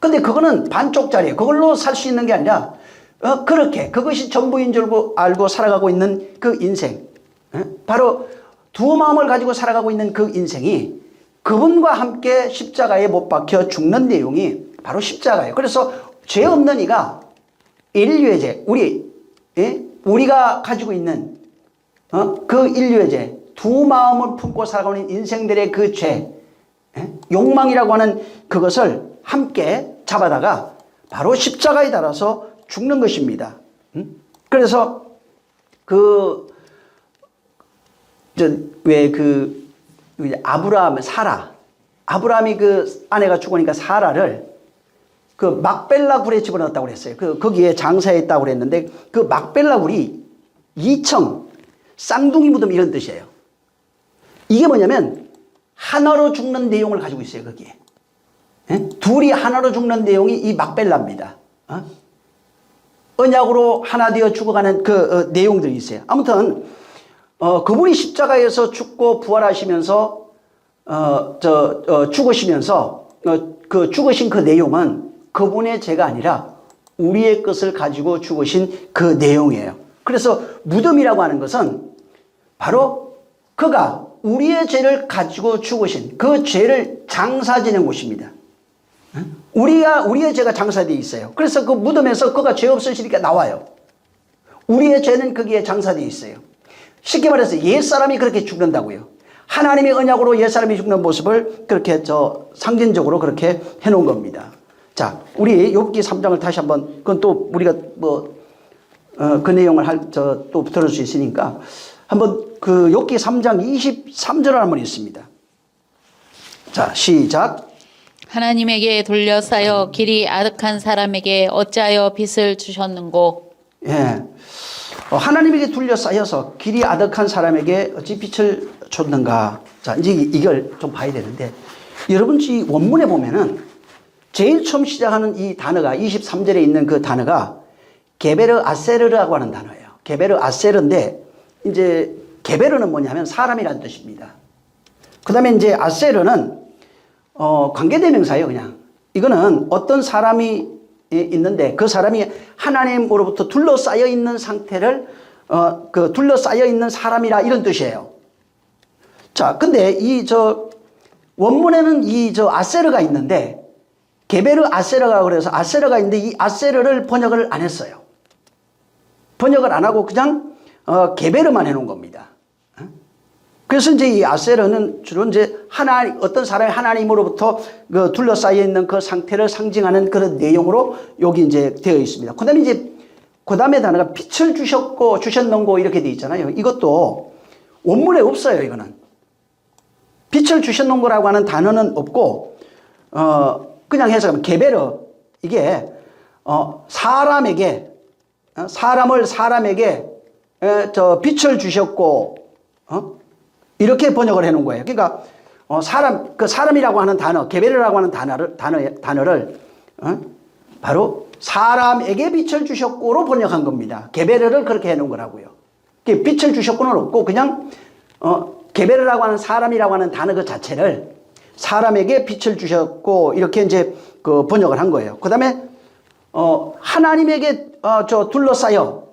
[SPEAKER 1] 근데 그거는 반쪽짜리예요. 그걸로 살 수 있는 게 아니라 그것이 전부인 줄 알고 살아가고 있는 그 인생, 바로 두 마음을 가지고 살아가고 있는 그 인생이 그분과 함께 십자가에 못 박혀 죽는 내용이 바로 십자가예요. 그래서 죄 없는 이가 인류의 죄, 우리가 가지고 있는 그 인류의 죄, 두 마음을 품고 살아가고 있는 인생들의 그 죄, 욕망이라고 하는 그것을 함께 잡아다가 바로 십자가에 달아서 죽는 것입니다. 그래서 아브라함이 그 아내가 죽으니까 사라를 그 막벨라 굴에 집어넣었다고 그랬어요. 거기에 장사했다고 그랬는데 그 막벨라 굴이 2청, 쌍둥이 무덤 이런 뜻이에요. 이게 뭐냐면 하나로 죽는 내용을 가지고 있어요, 거기에. 둘이 하나로 죽는 내용이 이 막벨라입니다. 언약으로 하나 되어 죽어가는 그 내용들이 있어요. 아무튼 그분이 십자가에서 죽고 부활하시면서 죽으시면서 그 죽으신 그 내용은 그분의 죄가 아니라 우리의 것을 가지고 죽으신 그 내용이에요. 그래서 무덤이라고 하는 것은 바로 그가 우리의 죄를 가지고 죽으신 그 죄를 장사지는 곳입니다. 우리의 죄가 장사되어 있어요. 그래서 그 무덤에서 그가 죄 없으시니까 나와요. 우리의 죄는 거기에 장사되어 있어요. 쉽게 말해서 옛사람이 그렇게 죽는다고요. 하나님의 언약으로 옛사람이 죽는 모습을 그렇게 상징적으로 그렇게 해놓은 겁니다. 자, 우리 욥기 3장을 다시 한번, 그건 또 우리가 그 내용을 또 들을 수 있으니까 한번 그 욥기 3장 23절을 한번 읽습니다. 자, 시작.
[SPEAKER 2] 하나님에게 돌려 쌓여 길이 아득한 사람에게 어찌하여 빚을 주셨는고.
[SPEAKER 1] 예. 하나님에게 둘러싸여서 길이 아득한 사람에게 어찌 빛을 줬는가. 자, 이제 이걸 좀 봐야 되는데, 여러분, 이 원문에 보면은 제일 처음 시작하는 이 단어가 23절에 있는 그 단어가 게베르 아세르라고 하는 단어예요. 게베르 아세르인데, 이제 게베르는 뭐냐면 사람이라는 뜻입니다. 그 다음에 이제 아세르는 관계대명사예요, 그냥. 이거는 어떤 사람이 있는데 그 사람이 하나님으로부터 둘러싸여 있는 상태를 둘러싸여 있는 사람이라 이런 뜻이에요. 자, 근데 원문에는 아세르가 있는데 게베르 아세르가 그래서 아세르가 있는데 이 아세르를 번역을 안 했어요. 번역을 안 하고 그냥 게베르만 해놓은 겁니다. 그래서 이제 이 아세르는 주로 이제 어떤 사람이 하나님으로부터 둘러싸여 있는 그 상태를 상징하는 그런 내용으로 여기 이제 되어 있습니다. 그 다음에 단어가 빛을 주셨는고 이렇게 되어 있잖아요. 이것도 원문에 없어요, 이거는. 빛을 주셨는고라고 하는 단어는 없고, 그냥 해석하면 게베르, 이게, 사람을 사람에게 빛을 주셨고, 이렇게 번역을 해놓은 거예요. 그러니까 사람이라고 하는 단어, 게베르라고 하는 단어를 바로 사람에게 빛을 주셨고로 번역한 겁니다. 게베르를 그렇게 해놓은 거라고요. 빛을 주셨고는 없고 그냥 게베르라고 하는 사람이라고 하는 단어 그 자체를 사람에게 빛을 주셨고 이렇게 이제 그 번역을 한 거예요. 그 다음에 하나님에게 둘러싸여,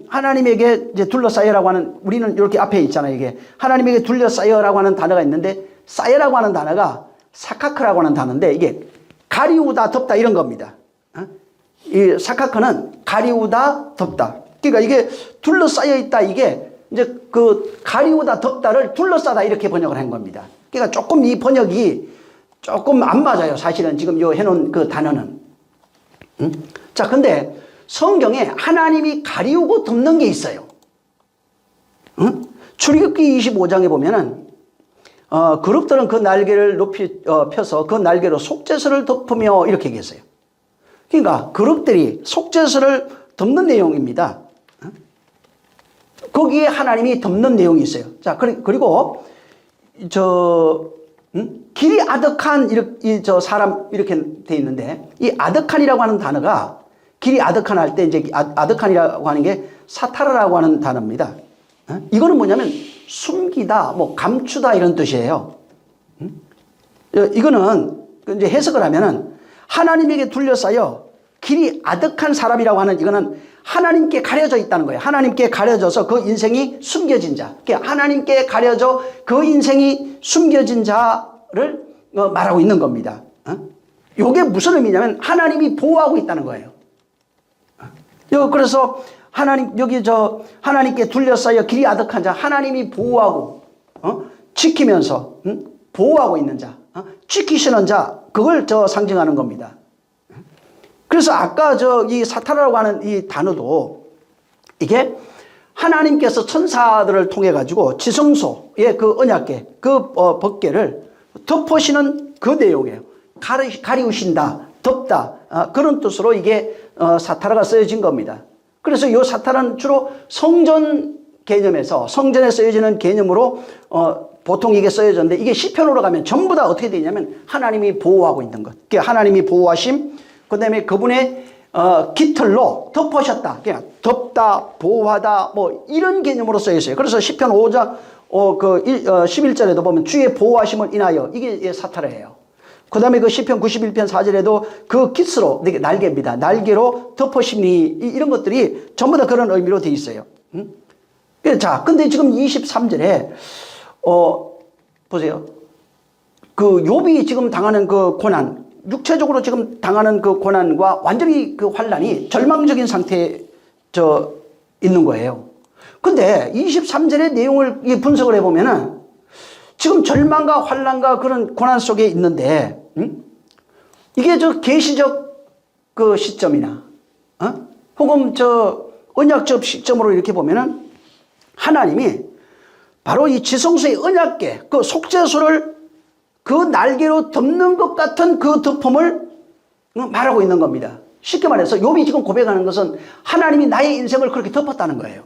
[SPEAKER 1] 하나님에게 이제 둘러싸여라고 하는, 우리는 이렇게 앞에 있잖아요. 이게 하나님에게 둘러싸여라고 하는 단어가 있는데, 싸여라고 하는 단어가 사카크라고 하는 단어인데, 이게 가리우다 덮다 이런 겁니다. 이 사카크는 가리우다 덮다. 그러니까 이게 둘러싸여 있다, 이게 이제 그 가리우다 덮다를 둘러싸다 이렇게 번역을 한 겁니다. 그러니까 조금 이 번역이 조금 안 맞아요. 사실은 지금 요 해놓은 그 단어는. 자, 근데 성경에 하나님이 가리우고 덮는 게 있어요. 출애굽기 25장에 보면은 그룹들은 그 날개를 높이 펴서 그 날개로 속죄소를 덮으며 이렇게 얘기했어요. 그러니까 그룹들이 속죄소를 덮는 내용입니다. 거기에 하나님이 덮는 내용이 있어요. 자, 그리고 길이 아득한 사람 이렇게 돼 있는데, 이 아득한이라고 하는 단어가 길이 아득한 할 때 이제 아득한이라고 하는 게 사타라라고 하는 단어입니다. 이거는 뭐냐면 숨기다, 뭐 감추다 이런 뜻이에요. 이거는 이제 해석을 하면은 하나님에게 둘러싸여 길이 아득한 사람이라고 하는, 이거는 하나님께 가려져 있다는 거예요. 하나님께 가려져서 그 인생이 숨겨진 자. 하나님께 가려져 그 인생이 숨겨진 자를 말하고 있는 겁니다. 이게 무슨 의미냐면 하나님이 보호하고 있다는 거예요. 그래서 하나님께 둘러싸여 길이 아득한 자, 하나님이 보호하고, 지키면서, 보호하고 있는 자, 지키시는 자, 그걸 상징하는 겁니다. 그래서 아까 이 사타라고 하는 이 단어도 이게 하나님께서 천사들을 통해 가지고 지성소의 그 언약궤, 그 법궤를 덮으시는 그 내용이에요. 가리우신다, 덮다, 그런 뜻으로 이게 사타라가 쓰여진 겁니다. 그래서 이 사타라는 주로 성전 개념에서, 성전에 쓰여지는 개념으로 보통 이게 쓰여졌는데, 이게 시편으로 가면 전부 다 어떻게 되냐면 하나님이 보호하고 있는 것. 하나님이 보호하심, 그 다음에 그분의 깃털로 덮으셨다. 그냥 덮다, 보호하다, 뭐 이런 개념으로 쓰여 있어요. 그래서 시편 5장 11절에도 보면 주의 보호하심을 인하여, 이게 사타라예요. 그 다음에 그 시편 91편 4절에도 그 깃으로, 날개입니다. 날개로 덮으심이, 이런 것들이 전부 다 그런 의미로 되어 있어요. 자, 근데 지금 23절에 보세요. 그 욥이 지금 당하는 그 고난, 육체적으로 지금 당하는 그 고난과 완전히 그 환난이 절망적인 상태에 있는 거예요. 근데 23절의 내용을 분석을 해보면은 지금 절망과 환난과 그런 고난 속에 있는데, 이게 계시적 그 시점이나, 혹은 언약적 시점으로 이렇게 보면은 하나님이 바로 이 지성소의 언약궤, 그 속죄소를 그 날개로 덮는 것 같은 그 덮음을 말하고 있는 겁니다. 쉽게 말해서 욥이 지금 고백하는 것은 하나님이 나의 인생을 그렇게 덮었다는 거예요.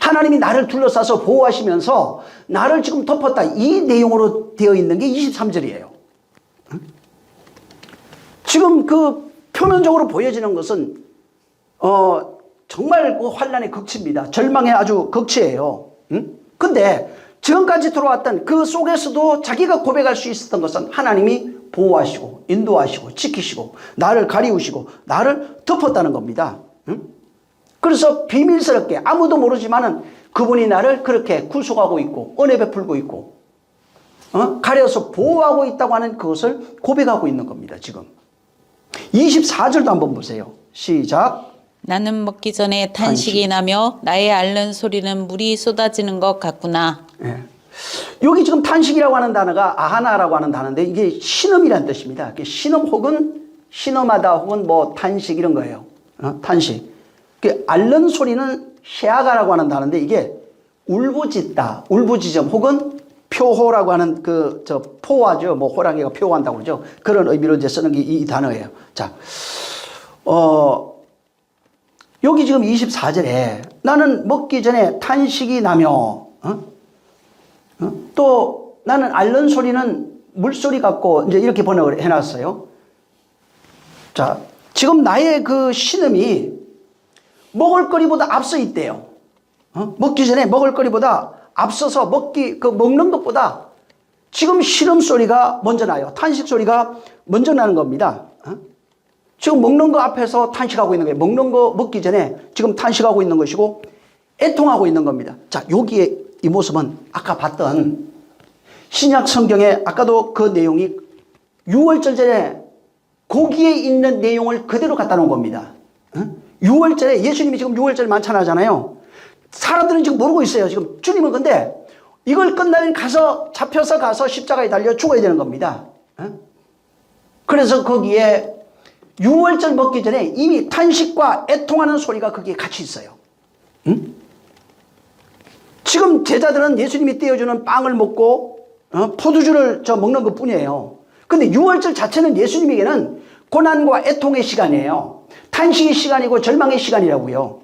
[SPEAKER 1] 하나님이 나를 둘러싸서 보호하시면서 나를 지금 덮었다, 이 내용으로 되어 있는 게 23절이에요. 지금 그 표면적으로 보여지는 것은 정말 그 환난의 극치입니다. 절망의 아주 극치예요. 근데 지금까지 들어왔던 그 속에서도 자기가 고백할 수 있었던 것은 하나님이 보호하시고 인도하시고 지키시고 나를 가리우시고 나를 덮었다는 겁니다. 그래서 비밀스럽게 아무도 모르지만은 그분이 나를 그렇게 구속하고 있고 은혜 베풀고 있고 가려서 보호하고 있다고 하는 그것을 고백하고 있는 겁니다. 지금 24절도 한번 보세요. 시작.
[SPEAKER 2] 나는 먹기 전에 탄식이 나며 나의 앓는 소리는 물이 쏟아지는 것 같구나.
[SPEAKER 1] 예. 여기 지금 탄식이라고 하는 단어가 아하나라고 하는 단어인데, 이게 신음이라는 뜻입니다. 신음 혹은 신음하다 혹은 뭐 탄식 이런 거예요. 탄식. 앓는 소리는 셰아가라고 하는 단어인데, 이게 울부짖다, 울부짖음 혹은 표호라고 하는 포화죠. 뭐 호랑이가 표호한다고 그러죠. 그런 의미로 이제 쓰는 게 이 단어예요. 자, 여기 지금 24절에 나는 먹기 전에 탄식이 나며 또 나는 앓는 소리는 물소리 같고 이제 이렇게 번역을 해놨어요. 자, 지금 나의 그 신음이 먹을거리보다 앞서 있대요. 먹기 전에 먹을거리보다 앞서서 먹는 것보다 지금 신음 소리가 먼저 나요. 탄식 소리가 먼저 나는 겁니다. 지금 먹는 거 앞에서 탄식하고 있는 거예요. 먹는 거 먹기 전에 지금 탄식하고 있는 것이고 애통하고 있는 겁니다. 자, 여기에 이 모습은 아까 봤던 신약 성경에 아까도 그 내용이 6월절 전에 거기에 있는 내용을 그대로 갖다 놓은 겁니다. 6월절에 예수님이 지금 6월절 만찬하잖아요. 사람들은 지금 모르고 있어요. 지금 주님은 근데 이걸 끝나면 잡혀서 가서 십자가에 달려 죽어야 되는 겁니다. 그래서 거기에 6월절 먹기 전에 이미 탄식과 애통하는 소리가 거기에 같이 있어요. 지금 제자들은 예수님이 떼어주는 빵을 먹고 포도주를 먹는 것 뿐이에요. 근데 6월절 자체는 예수님에게는 고난과 애통의 시간이에요. 탄식의 시간이고 절망의 시간이라고요.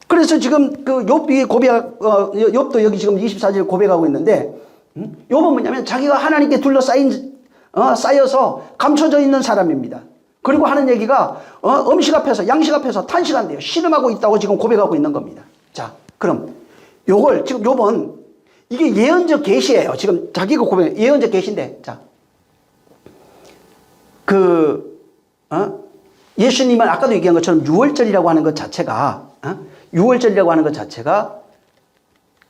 [SPEAKER 1] 그래서 지금 그 욥이 욥도 여기 지금 24절 고백하고 있는데, 욥은 뭐냐면 자기가 하나님께 쌓여서 감춰져 있는 사람입니다. 그리고 하는 얘기가 음식 앞에서 양식 앞에서 탄식한대요. 신음하고 있다고 지금 고백하고 있는 겁니다. 자, 그럼 요걸 지금 욥은 이게 예언적 계시예요. 지금 자기가 고백 예언적 계시인데, 자, 예수님은 아까도 얘기한 것처럼 6월절이라고 하는 것 자체가 6월절이라고 하는 것 자체가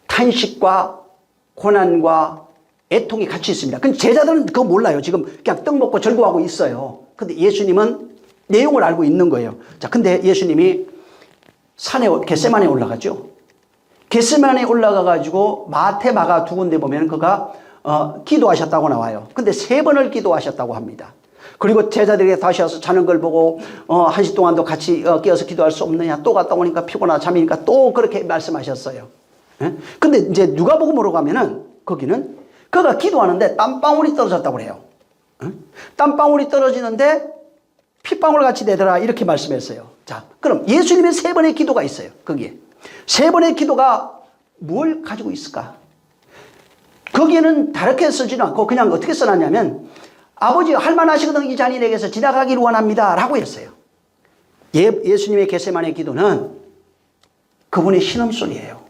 [SPEAKER 1] 탄식과 고난과 애통이 같이 있습니다. 근데 제자들은 그거 몰라요. 지금 그냥 떡 먹고 절구하고 있어요. 근데 예수님은 내용을 알고 있는 거예요. 자, 근데 예수님이 겟세마네에 올라가죠. 겟세마네에 올라가가지고 마태, 마가 두 군데 보면 그가 기도하셨다고 나와요. 근데 3번을 기도하셨다고 합니다. 그리고 제자들에게 다시 와서 자는 걸 보고 1시 동안도 같이 깨어서 기도할 수 없느냐, 또 갔다 오니까 피곤하다 잠이니까 또 그렇게 말씀하셨어요. 근데 이제 누가복음으로 가면은 거기는 그가 기도하는데 땀방울이 떨어졌다고 그래요. 땀방울이 떨어지는데 핏방울 같이 되더라 이렇게 말씀했어요. 자, 그럼 예수님의 3번의 기도가 있어요. 거기에 3번의 기도가 뭘 가지고 있을까? 거기에는 다르게 쓰지는 않고 그냥 어떻게 써놨냐면, 아버지가 할만하시거든 이 잔이 내게서 지나가기를 원합니다 라고 했어요. 예수님의 겟세마네 기도는 그분의 신음소리예요.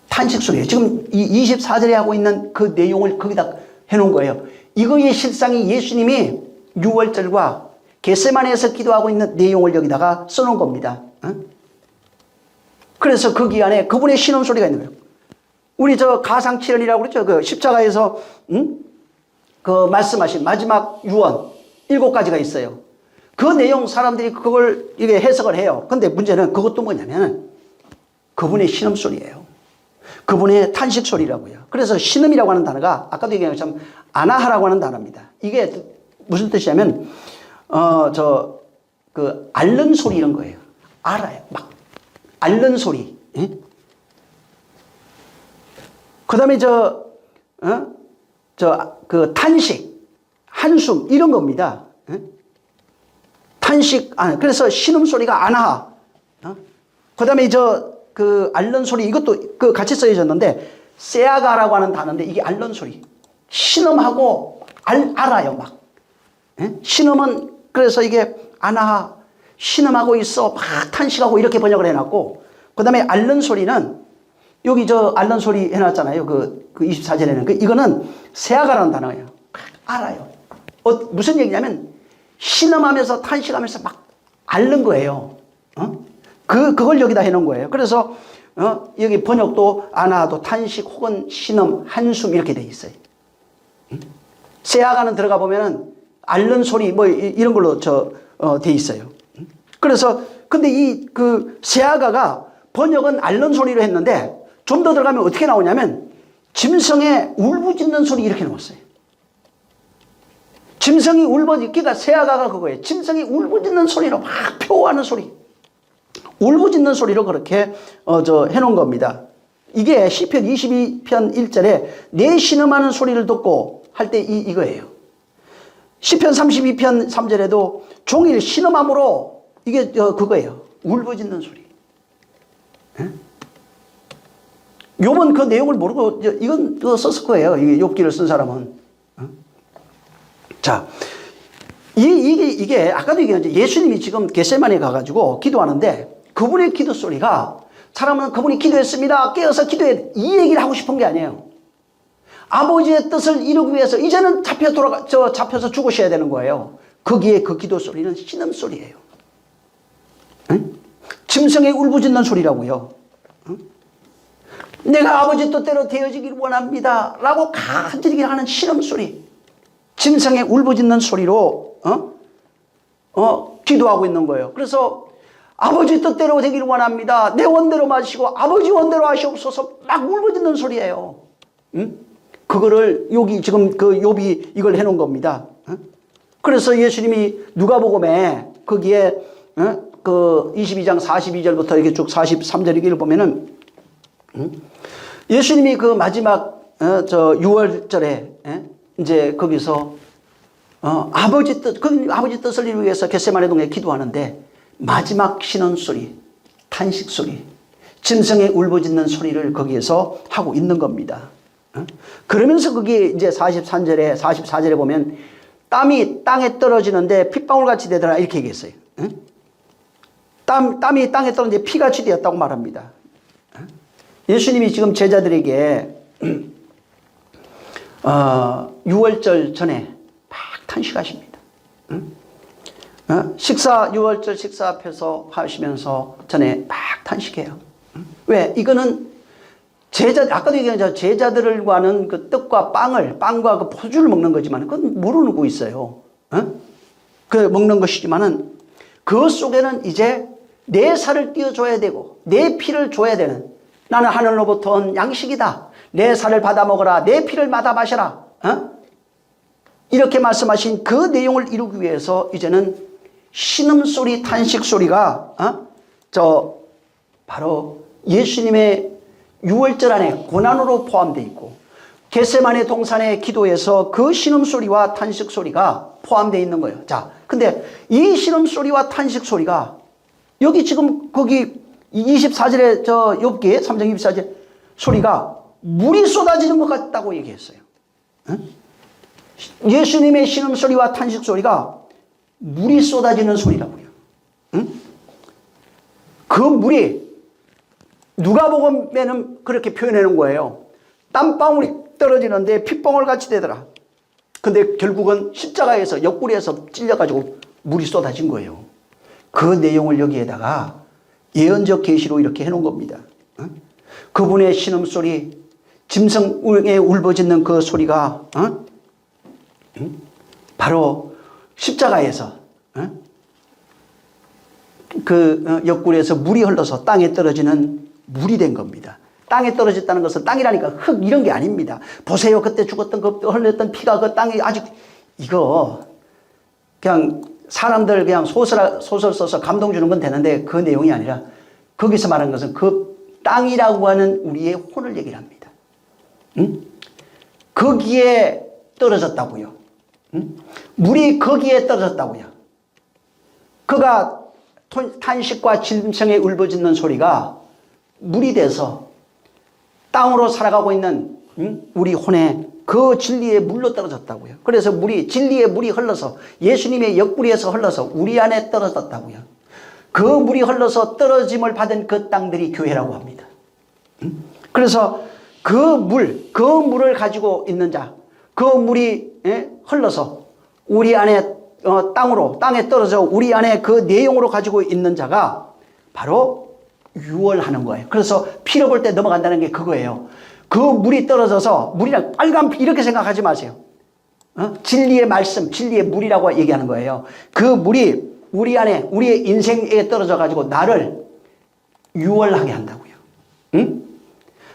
[SPEAKER 1] 탄식소리예요. 지금 이 24절에 하고 있는 그 내용을 거기다 해놓은 거예요. 이거의 실상이 예수님이 6월절과 겟세마네에서 기도하고 있는 내용을 여기다가 써놓은 겁니다. 그래서 거기 안에 그분의 신음소리가 있는 거예요. 우리 가상칠언이라고 그랬죠. 그 십자가에서 그 말씀하신 마지막 유언 7가지가 있어요. 그 내용 사람들이 그걸 이게 해석을 해요. 근데 문제는 그것도 뭐냐면 그분의 신음소리예요. 그분의 탄식소리라고요. 그래서 신음이라고 하는 단어가 아까도 얘기한 것처럼 아나하라고 하는 단어입니다. 이게 무슨 뜻이냐면 앓는 소리 이런 거예요. 알아요. 막 앓는 소리. 그 다음에 그 탄식, 한숨 이런 겁니다. 탄식, 그래서 신음소리가 아나. 그 다음에 그 앓는 소리 이것도 그 같이 써있었는데 세아가라고 하는 단어인데 이게 앓는 소리. 신음하고 알아요 막. 신음은 그래서 이게 아나 신음하고 있어 막 탄식하고 이렇게 번역을 해놨고, 그 다음에 앓는 소리는 여기 앓는 소리 해놨잖아요. 그 24절에는. 이거는 세아가라는 단어예요. 알아요. 무슨 얘기냐면, 신음하면서 탄식하면서 막 앓는 거예요. 그걸 여기다 해놓은 거예요. 그래서, 여기 번역도 아나도 탄식 혹은 신음, 한숨 이렇게 돼 있어요. 세아가는 들어가 보면은 앓는 소리 뭐 이런 걸로 돼 있어요. 그래서, 근데 세아가가 번역은 앓는 소리로 했는데, 좀 더 들어가면 어떻게 나오냐면 짐승의 울부짖는 소리 이렇게 나왔어요. 짐승이 울부짖기가 세아가가 그거예요. 짐승이 울부짖는 소리로 막 표하는 소리, 울부짖는 소리로 그렇게 해놓은 겁니다. 이게 시편 22편 1절에 내 신음하는 소리를 듣고 할 때 이거예요. 시편 32편 3절에도 종일 신음함으로 이게 그거예요. 울부짖는 소리. 욥은 그 내용을 모르고 이건 썼을 거예요. 이게 욥기를 쓴 사람은. 자, 이게 아까도 얘기했는데 예수님이 지금 겟세마네 가가지고 기도하는데 그분의 기도 소리가 사람은 그분이 기도했습니다. 깨어서 기도해. 이 얘기를 하고 싶은 게 아니에요. 아버지의 뜻을 이루기 위해서 이제는 잡혀서 죽으셔야 되는 거예요. 거기에 그 기도 소리는 신음소리예요. 응? 짐승의 울부짖는 소리라고요. 응? 내가 아버지 뜻대로 되어지길 원합니다. 라고 간절히 하는 신음소리. 짐승의 울부짖는 소리로 기도하고 있는 거예요. 그래서 아버지 뜻대로 되길 원합니다. 내 원대로 마시고 아버지 원대로 하시옵소서 막 울부짖는 소리예요. 응? 그거를 여기 지금 그 욥이 이걸 해놓은 겁니다. 그래서 예수님이 누가복음에 거기에 그 22장 42절부터 이렇게 쭉 43절 얘기를 보면은 예수님이 그 마지막 6월절에 이제 거기서 아버지 뜻을 이루기 위해서 겟세마네 동에 기도하는데 마지막 신음소리, 탄식소리, 짐승의 울부짖는 소리를 거기에서 하고 있는 겁니다. 그러면서 그게 이제 44절에 보면 땀이 땅에 떨어지는데 핏방울같이 되더라 이렇게 얘기했어요. 땀이 땅에 떨어지는데 피같이 되었다고 말합니다. 예수님이 지금 제자들에게 6월절 전에 막 탄식하십니다. 6월절 식사 앞에서 하시면서 전에 막 탄식해요. 왜? 이거는 아까도 얘기한 제자들과는 그 떡과 빵과 그 포주를 먹는 거지만 그건 모르고 있어요. 그 먹는 것이지만은 그 속에는 이제 내 살을 띄워줘야 되고 내 피를 줘야 되는 나는 하늘로부터 온 양식이다. 내 살을 받아 먹어라. 내 피를 받아 마셔라. 이렇게 말씀하신 그 내용을 이루기 위해서 이제는 신음소리, 탄식소리가 바로 예수님의 6월절 안에 고난으로 포함되어 있고 겟세마네 동산의 기도에서 그 신음소리와 탄식소리가 포함되어 있는 거예요. 자, 근데 이 신음소리와 탄식소리가 여기 지금 거기 24절에 욥기 3장 24절 소리가 물이 쏟아지는 것 같다고 얘기했어요. 예수님의 신음소리와 탄식소리가 물이 쏟아지는 소리라고요. 그 물이 누가복음에는 그렇게 표현해 놓은 거예요. 땀방울이 떨어지는데 핏방울 같이 되더라. 근데 결국은 십자가에서 옆구리에서 찔려가지고 물이 쏟아진 거예요. 그 내용을 여기에다가 예언적 계시로 이렇게 해놓은 겁니다. 그분의 신음소리, 짐승의 울부짖는 그 소리가 바로 십자가에서 그 옆구리에서 물이 흘러서 땅에 떨어지는 물이 된 겁니다. 땅에 떨어졌다는 것은 땅이라니까 흙 이런 게 아닙니다. 보세요. 그때 죽었던 그 흘렸던 피가 그 땅에 아직 이거 그냥 사람들 그냥 소설 써서 감동 주는 건 되는데 그 내용이 아니라 거기서 말하는 것은 그 땅이라고 하는 우리의 혼을 얘기를 합니다. 거기에 떨어졌다고요. 물이 거기에 떨어졌다고요. 그가 탄식과 짐승의 울부짖는 소리가 물이 돼서 땅으로 살아가고 있는 우리 혼에 그 진리의 물로 떨어졌다고요. 그래서 진리의 물이 흘러서 예수님의 옆구리에서 흘러서 우리 안에 떨어졌다고요. 그 물이 흘러서 떨어짐을 받은 그 땅들이 교회라고 합니다. 그래서 그 물을 가지고 있는 자, 그 물이 흘러서 우리 안에 땅에 떨어져 우리 안에 그 내용으로 가지고 있는 자가 바로 유월하는 거예요. 그래서 피를 볼 때 넘어간다는 게 그거예요. 그 물이 떨어져서 물이랑 빨간 피 이렇게 생각하지 마세요. 진리의 말씀, 진리의 물이라고 얘기하는 거예요. 그 물이 우리 안에 우리의 인생에 떨어져 가지고 나를 유월하게 한다고요.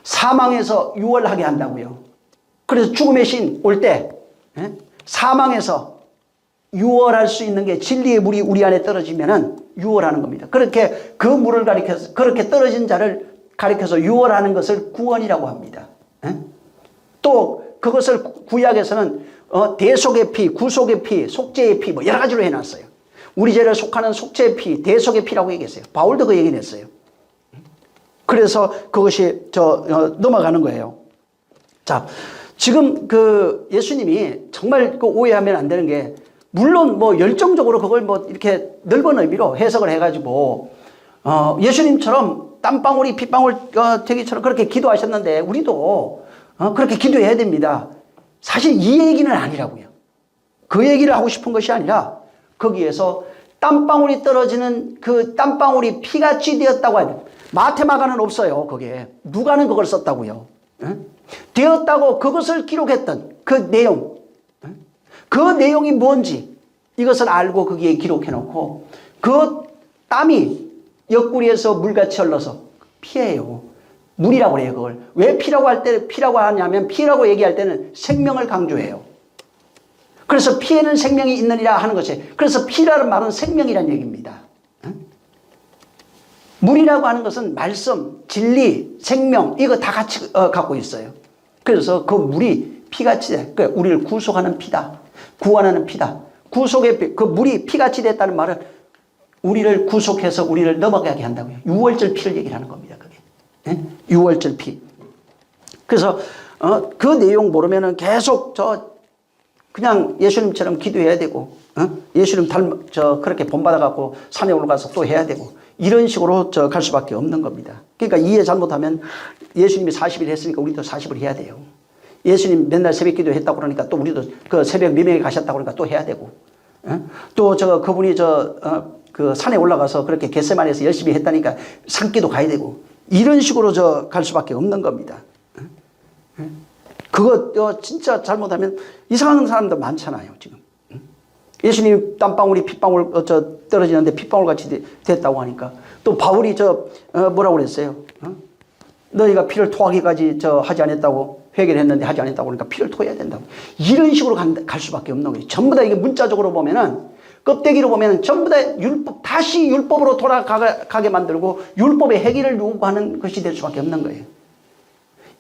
[SPEAKER 1] 사망에서 유월하게 한다고요. 그래서 죽음의 신 올 때 사망에서 유월할 수 있는 게 진리의 물이 우리 안에 떨어지면은 유월하는 겁니다. 그렇게 그 물을 가리켜서 그렇게 떨어진 자를 가리켜서 유월하는 것을 구원이라고 합니다. 또 그것을 구약에서는 대속의 피, 구속의 피, 속죄의 피, 뭐 여러 가지로 해놨어요. 우리 죄를 속하는 속죄의 피, 대속의 피라고 얘기했어요. 바울도 그 얘기를 했어요. 그래서 그것이 넘어가는 거예요. 자, 지금 그 예수님이 정말 그 오해하면 안 되는 게, 물론 뭐 열정적으로 그걸 뭐 이렇게 넓은 의미로 해석을 해가지고, 예수님처럼 땀방울이 핏방울 되기처럼 그렇게 기도하셨는데, 우리도 그렇게 기도해야 됩니다. 사실 이 얘기는 아니라고요. 그 얘기를 하고 싶은 것이 아니라, 거기에서 땀방울이 떨어지는 그 땀방울이 피같이 되었다고 해야 돼요. 마테마가는 없어요. 거기에. 누가는 그걸 썼다고요. 되었다고 그것을 기록했던 그 내용, 그 내용이 뭔지 이것을 알고 거기에 기록해 놓고, 그 땀이 옆구리에서 물같이 흘러서 피예요. 물이라고 그래요. 그걸 왜 피라고 할 때 피라고 하냐면, 피라고 얘기할 때는 생명을 강조해요. 그래서 피에는 생명이 있느니라 하는 것이, 그래서 피라는 말은 생명이라는 얘기입니다. 물이라고 하는 것은 말씀, 진리, 생명, 이거 다 같이 갖고 있어요. 그래서 그 물이 피같이 돼. 그러니까 우리를 구속하는 피다. 구원하는 피다. 구속의 피, 그 물이 피같이 됐다는 말은 우리를 구속해서 우리를 넘어가게 한다고요. 유월절 피를 얘기하는 겁니다. 그게. 유월절 피. 그래서 그 내용 모르면은 계속 그냥 예수님처럼 기도해야 되고, 예수님 그렇게 본받아갖고 산에 올라가서 또 해야 되고, 이런 식으로 갈 수밖에 없는 겁니다. 그러니까 이해 잘못하면, 예수님이 40일 했으니까 우리도 40을 해야 돼요. 예수님 맨날 새벽 기도 했다고 그러니까 또 우리도 그 새벽 미명에 가셨다고 그러니까 또 해야 되고, 또 그분이 그 산에 올라가서 그렇게 겟세마네에서 열심히 했다니까 산기도 가야 되고, 이런 식으로 갈 수밖에 없는 겁니다. 그거 진짜 잘못하면 이상한 사람도 많잖아요, 지금. 예수님 땀방울이 핏방울 떨어지는데 핏방울 같이 됐다고 하니까, 또 바울이 뭐라고 그랬어요? 너희가 피를 토하기까지 하지 않았다고 회개를 했는데 하지 않았다고 그러니까 피를 토해야 된다고. 이런 식으로 갈 수밖에 없는 거예요. 전부 다 이게 문자적으로 보면은, 껍데기로 보면은 전부 다 다시 율법으로 돌아가게 만들고 율법의 해결을 요구하는 것이 될 수밖에 없는 거예요.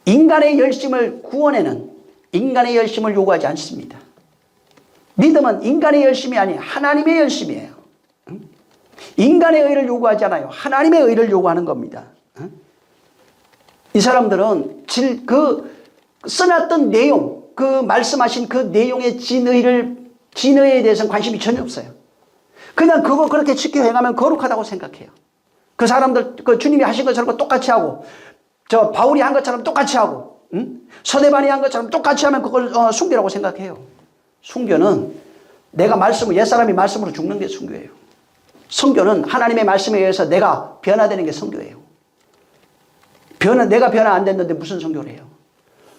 [SPEAKER 1] 인간의 열심을, 구원에는 인간의 열심을 요구하지 않습니다. 믿음은 인간의 열심이 아니에요. 하나님의 열심이에요. 인간의 의를 요구하지 않아요. 하나님의 의를 요구하는 겁니다. 이 사람들은 써놨던 내용, 그 말씀하신 그 내용의 진의에 대해서는 관심이 전혀 없어요. 그냥 그거 그렇게 지켜 행하면 거룩하다고 생각해요. 그 사람들, 주님이 하신 것처럼 똑같이 하고, 바울이 한 것처럼 똑같이 하고, 서대반이 한 것처럼 똑같이 하면 그걸 순교라고 생각해요. 순교는 옛사람이 말씀으로 죽는 게 순교예요. 순교는 하나님의 말씀에 의해서 내가 변화되는 게 순교예요. 내가 변화 안 됐는데 무슨 순교를 해요?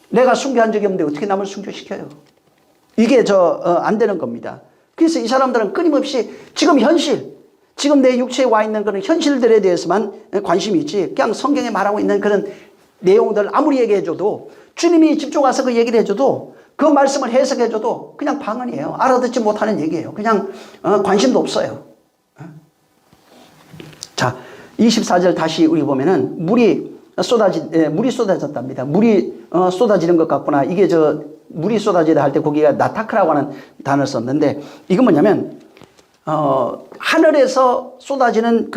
[SPEAKER 1] 내가 순교한 적이 없는데 어떻게 남을 순교시켜요? 이게 안 되는 겁니다. 그래서 이 사람들은 끊임없이 지금 내 육체에 와 있는 그런 현실들에 대해서만 관심이 있지, 그냥 성경에 말하고 있는 그런 내용들 아무리 얘기해줘도, 주님이 집중 와서 그 얘기를 해줘도, 그 말씀을 해석해줘도 그냥 방언이에요. 알아듣지 못하는 얘기예요. 그냥 관심도 없어요. 자, 24절 다시 우리 보면은 물이 쏟아졌답니다. 물이 쏟아지는 것 같구나. 이게 물이 쏟아지다 할 때 거기가 나타크라고 하는 단어를 썼는데, 이건 뭐냐면 하늘에서 쏟아지는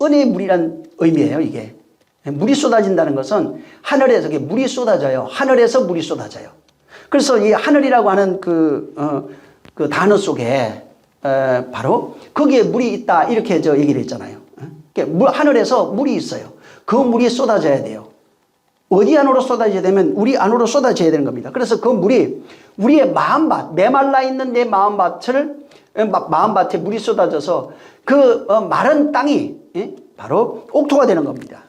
[SPEAKER 1] 은혜의 물이란 의미예요. 이게 물이 쏟아진다는 것은 하늘에서 물이 쏟아져요. 하늘에서 물이 쏟아져요. 그래서 이 하늘이라고 하는 그 단어 속에 바로 거기에 물이 있다 이렇게 얘기를 했잖아요. 하늘에서 물이 있어요. 그 물이 쏟아져야 돼요. 어디 안으로 쏟아져야 되면 우리 안으로 쏟아져야 되는 겁니다. 그래서 그 물이 우리의 마음밭, 메말라 있는 내 마음밭에 물이 쏟아져서 그 마른 땅이 바로 옥토가 되는 겁니다.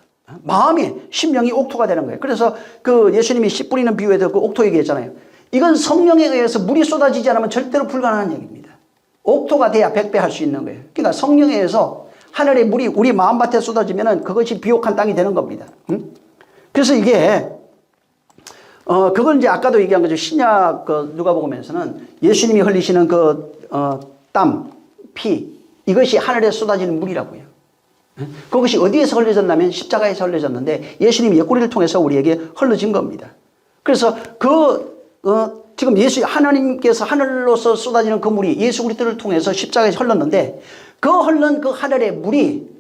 [SPEAKER 1] 심령이 옥토가 되는 거예요. 그래서 그 예수님이 씨 뿌리는 비유에도 그 옥토 얘기했잖아요. 이건 성령에 의해서 물이 쏟아지지 않으면 절대로 불가능한 얘기입니다. 옥토가 돼야 백배할 수 있는 거예요. 그러니까 성령에 의해서 하늘의 물이 우리 마음밭에 쏟아지면은 그것이 비옥한 땅이 되는 겁니다. 그래서 이게 그걸 이제 아까도 얘기한 거죠. 신약 누가복음에서는 예수님이 흘리시는 땀, 피, 이것이 하늘에 쏟아지는 물이라고요. 그것이 어디에서 흘려졌냐면 십자가에서 흘려졌는데, 예수님이 옆구리를 통해서 우리에게 흘러진 겁니다. 그래서 지금 하나님께서 하늘로서 쏟아지는 그 물이 예수 그리스도를 통해서 십자가에 흘렀는데 그 흘른 그 하늘의 물이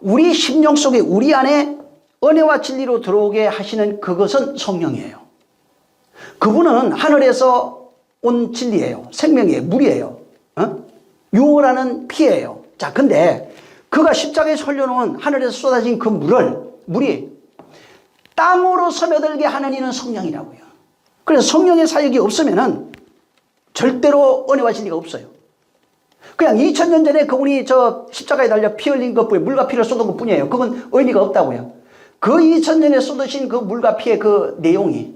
[SPEAKER 1] 우리 심령 속에 우리 안에 은혜와 진리로 들어오게 하시는 그것은 성령이에요. 그분은 하늘에서 온 진리예요. 생명이에요. 물이에요. 유월하는 피예요. 자, 근데 그가 십자가에 흘려놓은 하늘에서 쏟아진 그 물이 땅으로 스며들게 하는 이는 성령이라고요. 그래서 성령의 사역이 없으면은 절대로 은혜와 진리가 없어요. 그냥 2000년 전에 그분이 저 십자가에 달려 피 흘린 것뿐이에요. 물과 피를 쏟은 것 뿐이에요. 그건 의미가 없다고요. 그 2000년에 쏟으신 그 물과 피의 그 내용이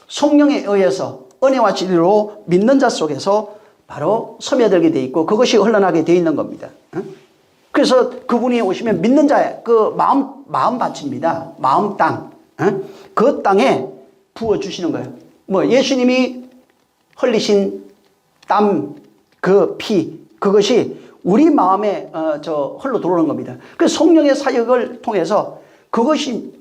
[SPEAKER 1] 성령에 의해서 은혜와 진리로 믿는 자 속에서 바로 스며들게 돼 있고 그것이 흘러나게 돼 있는 겁니다. 그래서 그분이 오시면 믿는 자의 그 마음밭입니다. 마음 땅. 그 땅에 부어주시는 거예요. 뭐 예수님이 흘리신 땀, 그 피, 그것이 우리 마음에 흘러 들어오는 겁니다. 그래서 성령의 사역을 통해서 그것이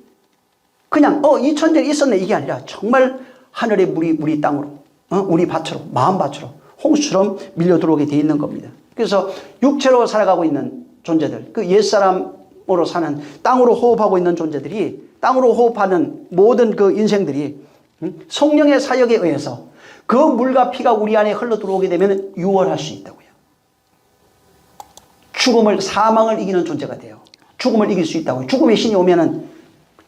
[SPEAKER 1] 그냥 2000년에 있었네 이게 아니라 정말 하늘의 물이 우리 땅으로 우리 밭으로 마음밭으로 홍수처럼 밀려 들어오게 돼 있는 겁니다. 그래서 육체로 살아가고 있는 존재들, 그 옛사람으로 사는 땅으로 호흡하고 있는 존재들이 땅으로 호흡하는 모든 그 인생들이 성령의 사역에 의해서 그 물과 피가 우리 안에 흘러 들어오게 되면 유월할 수 있다고요. 사망을 이기는 존재가 돼요. 죽음을 이길 수 있다고요. 죽음의 신이 오면은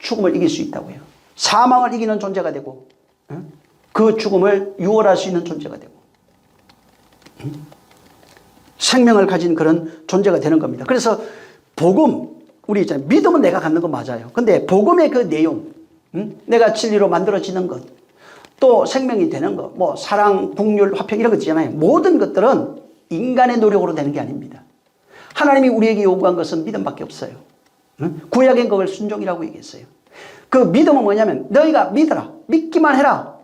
[SPEAKER 1] 죽음을 이길 수 있다고요. 사망을 이기는 존재가 되고 그 죽음을 유월할 수 있는 존재가 되고 생명을 가진 그런 존재가 되는 겁니다. 그래서 복음, 우리 있잖아요. 믿음은 내가 갖는 거 맞아요. 근데 복음의 그 내용, 내가 진리로 만들어지는 것, 또 생명이 되는 것, 뭐 사랑, 국률, 화평 이런 것 있잖아요. 모든 것들은 인간의 노력으로 되는 게 아닙니다. 하나님이 우리에게 요구한 것은 믿음밖에 없어요. 구약엔 그걸 순종이라고 얘기했어요. 그 믿음은 뭐냐면 너희가 믿어라. 믿기만 해라.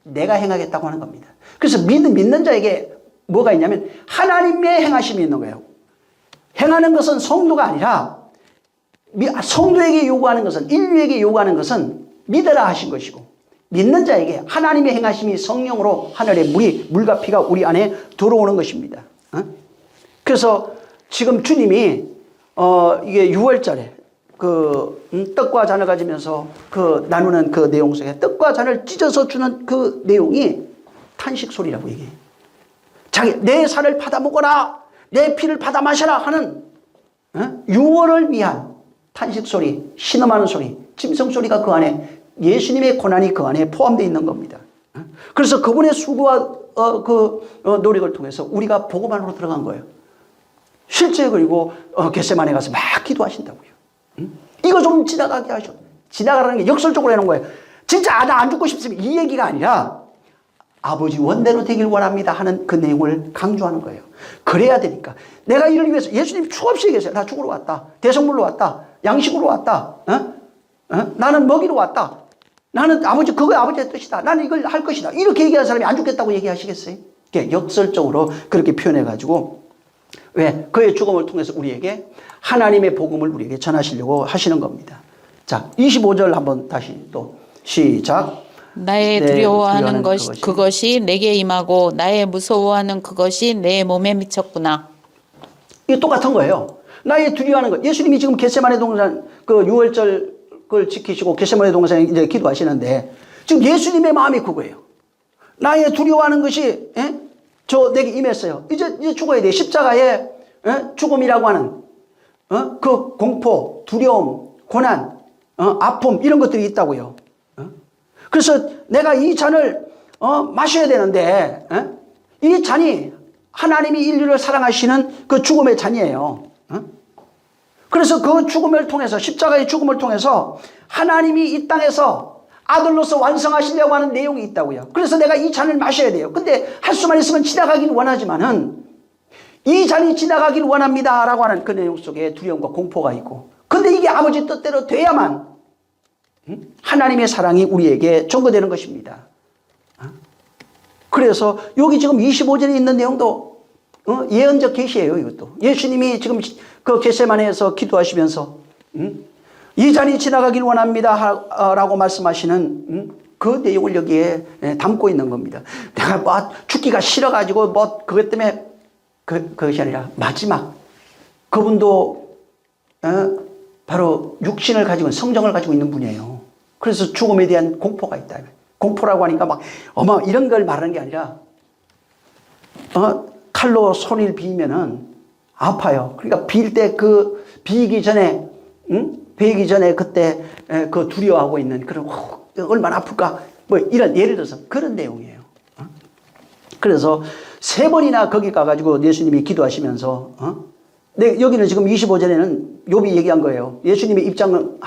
[SPEAKER 1] 내가 행하겠다고 하는 겁니다. 그래서 믿는 자에게 뭐가 있냐면 하나님의 행하심이 있는 거예요. 행하는 것은 성도가 아니라 성도에게 요구하는 것은 인류에게 요구하는 것은 믿어라 하신 것이고 믿는 자에게 하나님의 행하심이 성령으로 하늘의 물과 피가 우리 안에 들어오는 것입니다. 그래서 지금 주님이 이게 6월절에 그 떡과 잔을 가지면서 그 나누는 그 내용 속에 떡과 잔을 찢어서 주는 그 내용이 탄식 소리라고 얘기해요. 내 살을 받아 먹어라, 내 피를 받아 마셔라 하는 유월을 위한 탄식 소리, 신음하는 소리, 짐승 소리가 그 안에 예수님의 고난이 그 안에 포함되어 있는 겁니다. 그래서 그분의 수고와 노력을 통해서 우리가 복음 안으로 들어간 거예요. 실제 그리고 겟세마네 가서 막 기도하신다고요. 이거 좀 지나가게 하셔. 지나가라는 게 역설적으로 해놓은 거예요. 진짜 나 안 죽고 싶으면 이 얘기가 아니라 아버지 원대로 되길 원합니다 하는 그 내용을 강조하는 거예요. 그래야 되니까. 내가 이를 위해서 예수님 추없이 얘기했어요. 나 죽으러 왔다. 대성물로 왔다. 양식으로 왔다. 나는 먹이로 왔다. 나는 그거 아버지의 뜻이다. 나는 이걸 할 것이다. 이렇게 얘기하는 사람이 안 죽겠다고 얘기하시겠어요? 역설적으로 그렇게 표현해가지고 왜? 그의 죽음을 통해서 우리에게 하나님의 복음을 우리에게 전하시려고 하시는 겁니다. 자, 25절 한번 다시 또 시작.
[SPEAKER 2] 나의 두려워하는 그것이 내게 임하고 나의 무서워하는 그것이 내 몸에 미쳤구나.
[SPEAKER 1] 이게 똑같은 거예요. 나의 두려워하는 것. 예수님이 지금 겟세마네 동산 그 6월절 그걸 지키시고 겟세마네 동산에 이제 기도하시는데 지금 예수님의 마음이 그거예요. 나의 두려워하는 것이 내게 임했어요. 이제 죽어야 돼. 십자가에 죽음이라고 하는 그 공포, 두려움, 고난, 아픔 이런 것들이 있다고요. 그래서 내가 이 잔을 마셔야 되는데 이 잔이 하나님이 인류를 사랑하시는 그 죽음의 잔이에요. 그래서 그 죽음을 통해서 십자가의 죽음을 통해서 하나님이 이 땅에서 아들로서 완성하시려고 하는 내용이 있다고요. 그래서 내가 이 잔을 마셔야 돼요. 근데 할 수만 있으면 지나가길 원하지만은 이 잔이 지나가길 원합니다 라고 하는 그 내용 속에 두려움과 공포가 있고 근데 이게 아버지 뜻대로 돼야만 하나님의 사랑이 우리에게 전거되는 것입니다. 그래서 여기 지금 25절에 있는 내용도 예언적 계시예요. 이것도 예수님이 지금 그 겟세마네에서 기도하시면서 이 잔이 지나가길 원합니다 라고 말씀하시는 그 내용을 여기에 담고 있는 겁니다. 내가 뭐 죽기가 싫어가지고 뭐 그것 때문에 그것이 아니라 마지막 그분도 바로 육신을 가지고 성정을 가지고 있는 분이에요. 그래서 죽음에 대한 공포가 있다. 공포라고 하니까 막 어마 이런 걸 말하는 게 아니라 칼로 손을 비면은 아파요. 그러니까 빌 때 그 비기 전에 베기 전에 그때 그 두려워하고 있는 그런 얼마나 아플까 뭐 이런 예를 들어서 그런 내용이에요. 그래서 3번이나 거기 가가지고 예수님이 기도하시면서 네, 여기는 지금 25절에는 욥이 얘기한 거예요. 예수님의 입장을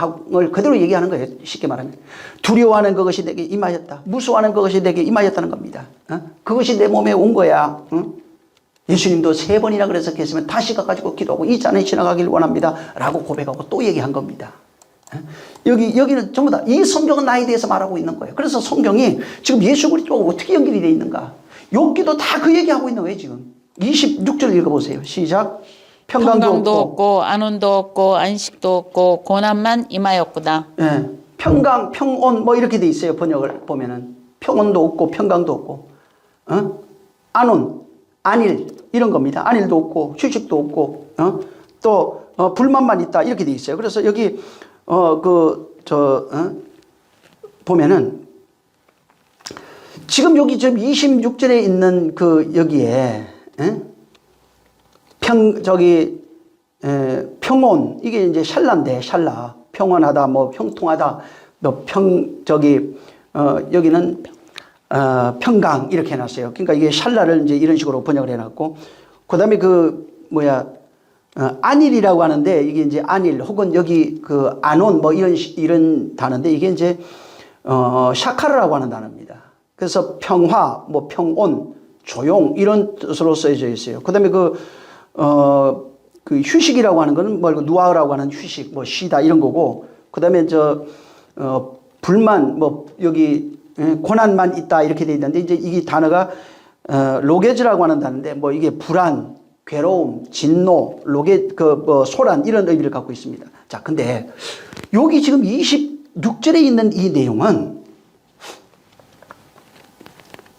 [SPEAKER 1] 그대로 얘기하는 거예요. 쉽게 말하면 두려워하는 그것이 내게 임하였다. 무서워하는 그것이 내게 임하였다는 겁니다. 그것이 내 몸에 온 거야. 예수님도 3번이나 그래서 계시면 다시 가가지고 기도하고 이 잔이 지나가길 원합니다 라고 고백하고 또 얘기한 겁니다. 여기는 전부 다 이 성경은 나에 대해서 말하고 있는 거예요. 그래서 성경이 지금 예수 그리스도가 어떻게 연결이 되어 있는가. 욥기도 다 그 얘기하고 있는 거예요. 지금 26절 읽어보세요. 시작.
[SPEAKER 2] 평강도 없고 안온도 없고 안식도 없고 고난만 임하였구나.
[SPEAKER 1] 예, 평강, 평온 뭐 이렇게 돼 있어요. 번역을 보면은 평온도 없고 평강도 없고 안온, 안일 이런 겁니다. 안일도 없고 휴식도 없고 또 불만만 있다 이렇게 돼 있어요. 그래서 여기 보면은 지금 여기 지금 26절에 있는 그 여기에 평온 이게 이제 샬라인데 샬라 평온하다 뭐 형통하다 뭐 여기는 평강 이렇게 해놨어요. 그러니까 이게 샬라를 이제 이런 식으로 번역을 해놨고 그다음에 안일이라고 하는데 이게 이제 안일 혹은 여기 그 안온 뭐 이런 단어인데 이게 이제 샤카르라고 하는 단어입니다. 그래서 평화 뭐 평온 조용 이런 뜻으로 쓰여져 있어요. 그다음에 그 휴식이라고 하는 거는 뭐 누아라고 하는 휴식 뭐 쉬다 이런 거고 그다음에 불만 뭐 여기 고난만 있다 이렇게 돼 있는데 이제 이 단어가 로게즈라고 하는 단어인데 뭐 이게 불안, 괴로움, 진노, 소란 이런 의미를 갖고 있습니다. 자, 근데 여기 지금 26절에 있는 이 내용은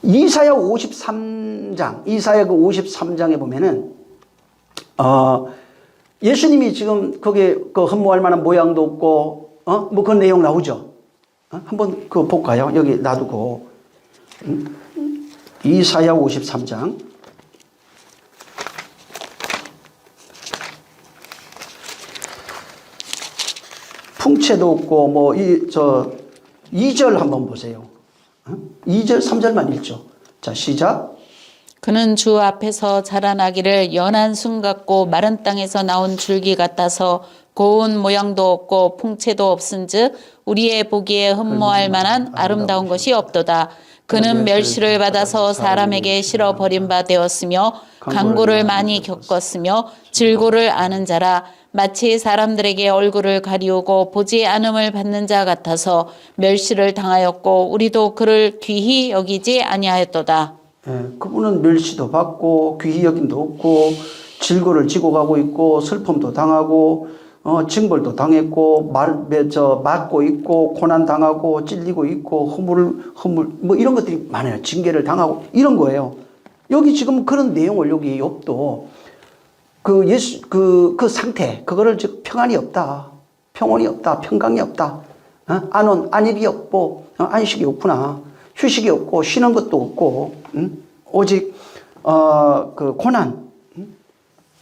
[SPEAKER 1] 이사야 53장, 이사야 그 53장에 보면은 예수님이 지금 거기에 그 흠모할 만한 모양도 없고 뭐 그런 내용 나오죠. 한번 그거 볼까요? 여기 놔두고 이사야 53장 풍채도 없고 뭐 2절 한번 보세요. 2절 3절만 읽죠. 자, 시작.
[SPEAKER 2] 그는 주 앞에서 자라나기를 연한 순 같고 마른 땅에서 나온 줄기 같아서 고운 모양도 없고 풍채도 없은즉 우리의 보기에 흠모할 만한 아름다운 것이 없도다. 그는 멸시를 받아서 사람에게 실어 버린 바 되었으며 강고를 많이 겪었으며 질고를 아는 자라. 마치 사람들에게 얼굴을 가리우고 보지 않음을 받는 자 같아서 멸시를 당하였고 우리도 그를 귀히 여기지 아니하였도다.
[SPEAKER 1] 그분은 멸시도 받고 귀히 여김도 없고 질고를 지고 가고 있고 슬픔도 당하고 징벌도 당했고 맞고 있고 고난 당하고 찔리고 있고 허물 뭐 이런 것들이 많아요. 징계를 당하고 이런 거예요. 여기 지금 그런 내용을 여기 욥도 그 상태 그거를 지금 평안이 없다, 평온이 없다, 평강이 없다, 안온 안일이 없고 안식이 없구나, 휴식이 없고 쉬는 것도 없고 오직 그 고난,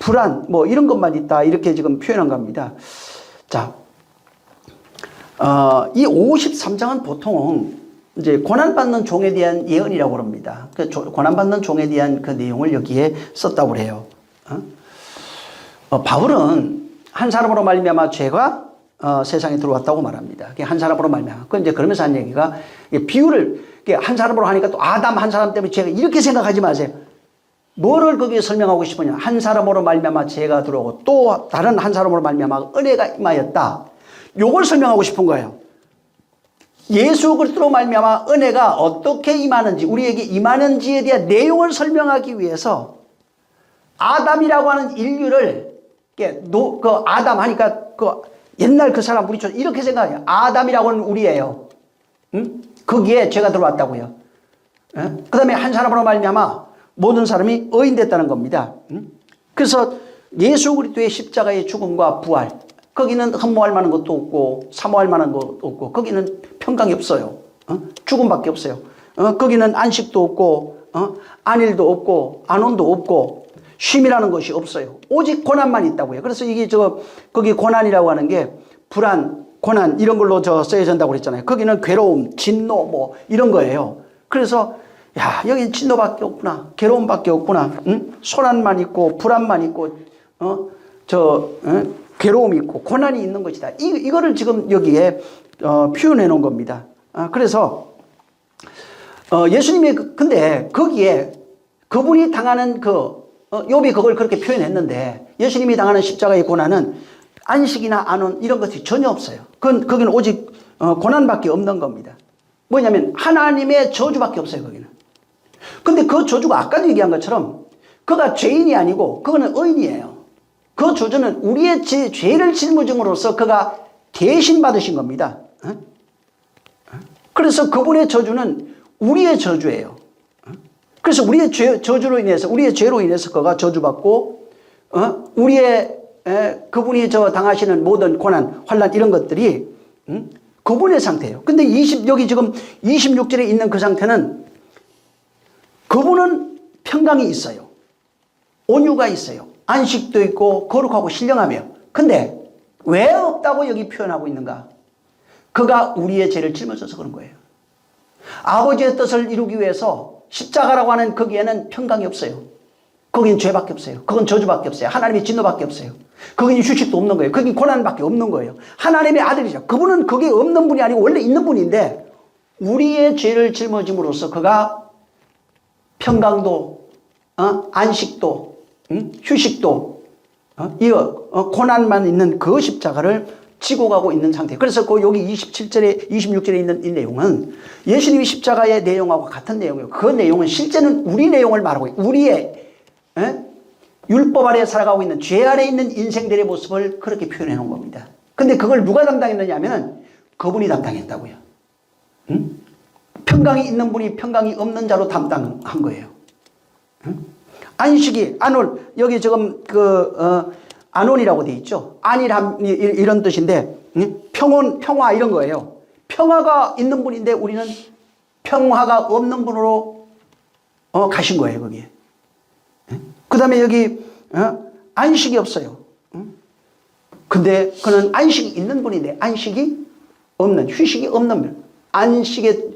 [SPEAKER 1] 불안 뭐 이런 것만 있다 이렇게 지금 표현한 겁니다. 자, 이 53장은 보통 이제 고난받는 종에 대한 예언이라고 합니다. 그 고난받는 종에 대한 그 내용을 여기에 썼다고 해요. 바울은 한 사람으로 말미암아 죄가 세상에 들어왔다고 말합니다. 한 사람으로 말미암아. 그 이제 그러면서 한 얘기가 비유를 한 사람으로 하니까 또 아담 한 사람 때문에 죄가 이렇게 생각하지 마세요. 뭐를 거기에 설명하고 싶으냐? 한 사람으로 말미암아 죄가 들어오고 또 다른 한 사람으로 말미암아 은혜가 임하였다. 요걸 설명하고 싶은 거예요. 예수 그리스도로 말미암아 은혜가 어떻게 임하는지 우리에게 임하는지에 대한 내용을 설명하기 위해서 아담이라고 하는 인류를 아담 하니까 옛날 그 사람 우리처럼 이렇게 생각해요. 아담이라고 하는 우리예요. 응? 거기에 죄가 들어왔다고요. 그 다음에 한 사람으로 말미암아 모든 사람이 의인 됐다는 겁니다. 그래서 예수 그리스도의 십자가의 죽음과 부활, 거기는 흠모할 만한 것도 없고 사모할 만한 것도 없고 거기는 평강이 없어요. 죽음밖에 없어요. 거기는 안식도 없고 안일도 없고 안온도 없고 쉼이라는 것이 없어요. 오직 고난만 있다고요. 그래서 이게 거기 고난이라고 하는 게 불안, 고난 이런 걸로 쓰여진다고 그랬잖아요. 거기는 괴로움, 진노 뭐 이런 거예요. 그래서 야, 여긴 진노밖에 없구나. 괴로움밖에 없구나. 소란만 있고 불안만 있고 괴로움이 있고 고난이 있는 것이다. 이거를 지금 여기에 표현해 놓은 겁니다. 그래서 예수님이 근데 거기에 그분이 당하는 욥이 그걸 그렇게 표현했는데 예수님이 당하는 십자가의 고난은 안식이나 안온 이런 것이 전혀 없어요. 거기는 오직 고난밖에 없는 겁니다. 뭐냐면 하나님의 저주밖에 없어요. 거기는. 근데 그 저주가 아까도 얘기한 것처럼 그가 죄인이 아니고 그거는 의인이에요. 그 저주는 우리의 죄를 짊어짐으로써 그가 대신 받으신 겁니다. 그래서 그분의 저주는 우리의 저주예요. 그래서 우리의 저주로 인해서 우리의 죄로 인해서 그가 저주받고 그분이 당하시는 모든 고난, 환난 이런 것들이 그분의 상태예요. 근데 여기 지금 26절에 있는 그 상태는 그분은 평강이 있어요. 온유가 있어요. 안식도 있고 거룩하고 신령하며. 근데 왜 없다고 여기 표현하고 있는가? 그가 우리의 죄를 짊어져서 그런 거예요. 아버지의 뜻을 이루기 위해서 십자가라고 하는 거기에는 평강이 없어요. 거긴 죄밖에 없어요. 그건 저주밖에 없어요. 하나님의 진노밖에 없어요. 거긴 휴식도 없는 거예요. 거긴 고난밖에 없는 거예요. 하나님의 아들이죠. 그분은 거기에 없는 분이 아니고 원래 있는 분인데 우리의 죄를 짊어짐으로써 그가 평강도 안식도 휴식도 고난만 있는 그 십자가를 지고 가고 있는 상태. 그래서 여기 27절에 26절에 있는 이 내용은 예수님이 십자가의 내용하고 같은 내용이에요. 그 내용은 실제는 우리 내용을 말하고 우리의 율법 아래 살아가고 있는 죄 아래 있는 인생들의 모습을 그렇게 표현해 놓은 겁니다. 근데 그걸 누가 담당했느냐 하면 그분이 담당했다고요. 평강이 있는 분이 평강이 없는 자로 담당한 거예요. 안식이, 안올, 여기 지금 안온이라고 돼 있죠. 안일함, 이런 뜻인데, 평온, 평화 이런 거예요. 평화가 있는 분인데 우리는 평화가 없는 분으로 가신 거예요, 거기에. 그 다음에 여기, 안식이 없어요. 근데 그는 안식이 있는 분인데 안식이 없는, 휴식이 없는 분.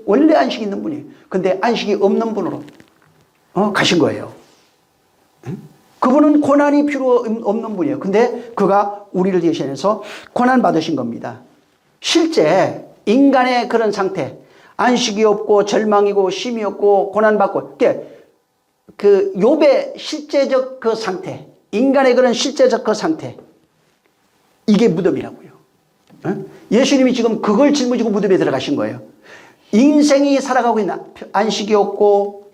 [SPEAKER 1] 원래 안식이 있는 분이에요. 근데 안식이 없는 분으로 가신 거예요. 그분은 고난이 필요 없는 분이에요. 근데 그가 우리를 대신해서 고난 받으신 겁니다. 실제 인간의 그런 상태, 안식이 없고 절망이고 쉼이 없고 고난받고, 그 욥의 실제적 그 상태, 인간의 그런 실제적 그 상태, 이게 무덤이라고요. 예수님이 지금 그걸 짊어지고 무덤에 들어가신 거예요. 인생이 살아가고 있는 안식이 없고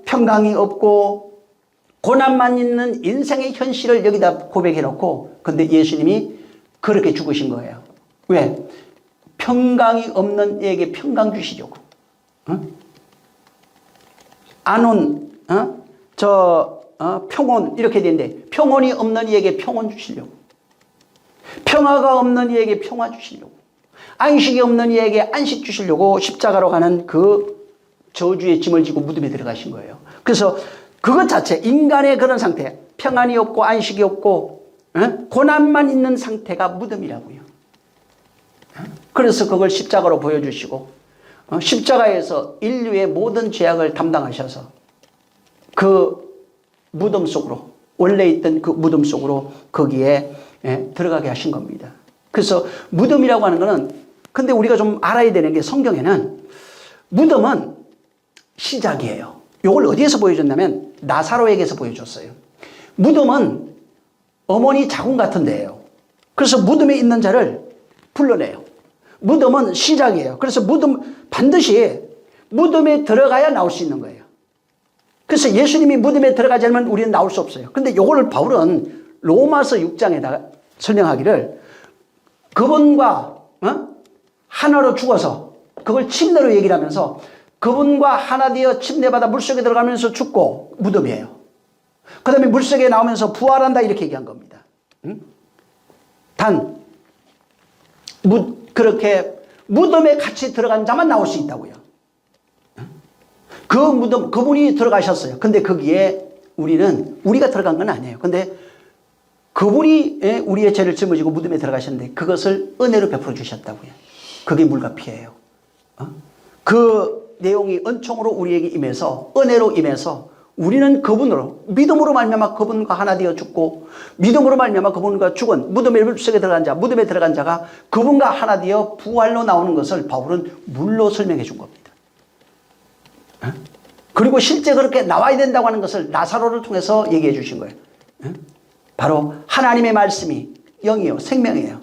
[SPEAKER 1] 평강이 없고 고난만 있는 인생의 현실을 여기다 고백해 놓고, 근데 예수님이 그렇게 죽으신 거예요. 왜? 평강이 없는 이에게 평강 주시려고. 안온, 평온 이렇게 되는데 평온이 없는 이에게 평온 주시려고. 평화가 없는 이에게 평화 주시려고. 안식이 없는 이에게 안식 주시려고 십자가로 가는 그 저주의 짐을 지고 무덤에 들어가신 거예요. 그래서 그것 자체, 인간의 그런 상태, 평안이 없고 안식이 없고 고난만 있는 상태가 무덤이라고요. 그래서 그걸 십자가로 보여주시고 십자가에서 인류의 모든 죄악을 담당하셔서 그 무덤 속으로, 원래 있던 그 무덤 속으로 거기에 들어가게 하신 겁니다. 그래서 무덤이라고 하는 거는, 근데 우리가 좀 알아야 되는 게, 성경에는 무덤은 시작이에요. 이걸 어디에서 보여줬냐면 나사로에게서 보여줬어요. 무덤은 어머니 자궁 같은 데예요. 그래서 무덤에 있는 자를 불러내요. 무덤은 시작이에요. 그래서 반드시 무덤에 들어가야 나올 수 있는 거예요. 그래서 예수님이 무덤에 들어가지 않으면 우리는 나올 수 없어요. 근데 이거를 바울은 로마서 6장에다가 설명하기를, 그분과 하나로 죽어서 그걸 침례로 얘기를 하면서 그분과 하나 되어 침례받아 물속에 들어가면서 죽고 무덤이에요. 그 다음에 물속에 나오면서 부활한다 이렇게 얘기한 겁니다. 단 그렇게 무덤에 같이 들어간 자만 나올 수 있다고요. 그 무덤 그분이 들어가셨어요. 근데 거기에 우리가 들어간 건 아니에요. 근데 그분이 우리의 죄를 짊어지고 무덤에 들어가셨는데 그것을 은혜로 베풀어 주셨다고요. 그게 물과 피예요. 그 내용이 은총으로 우리에게 임해서 은혜로 임해서 우리는 그분으로 믿음으로 말미암아 그분과 하나 되어 죽고 믿음으로 말미암아 그분과 죽은 무덤에 물속에 들어간 자 무덤에 들어간 자가 그분과 하나 되어 부활로 나오는 것을 바울은 물로 설명해 준 겁니다. 그리고 실제 그렇게 나와야 된다고 하는 것을 나사로를 통해서 얘기해 주신 거예요. 바로 하나님의 말씀이 영이요 생명이에요.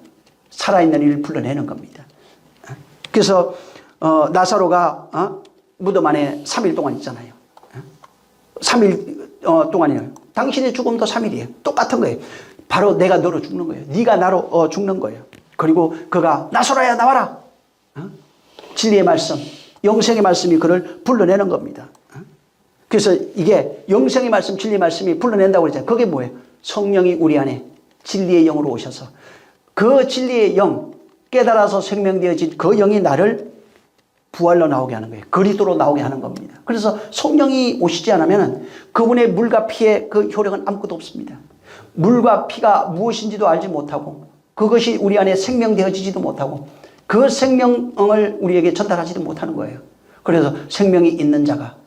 [SPEAKER 1] 살아있는 이를 불러내는 겁니다. 그래서 나사로가 무덤 안에 3일 동안 있잖아요. 3일 동안이에요. 당신의 죽음도 3일이에요. 똑같은 거예요. 바로 내가 너로 죽는 거예요. 네가 나로 죽는 거예요. 그리고 그가 나사로야 나와라. 진리의 말씀, 영생의 말씀이 그를 불러내는 겁니다. 그래서 이게 영생의 말씀, 진리의 말씀이 불러낸다고 그랬잖아요. 그게 뭐예요? 성령이 우리 안에 진리의 영으로 오셔서 그 진리의 영, 깨달아서 생명되어진 그 영이 나를 부활로 나오게 하는 거예요. 그리스도로 나오게 하는 겁니다. 그래서 성령이 오시지 않으면 그분의 물과 피의 그 효력은 아무것도 없습니다. 물과 피가 무엇인지도 알지 못하고 그것이 우리 안에 생명되어지지도 못하고 그 생명을 우리에게 전달하지도 못하는 거예요. 그래서 생명이 있는 자가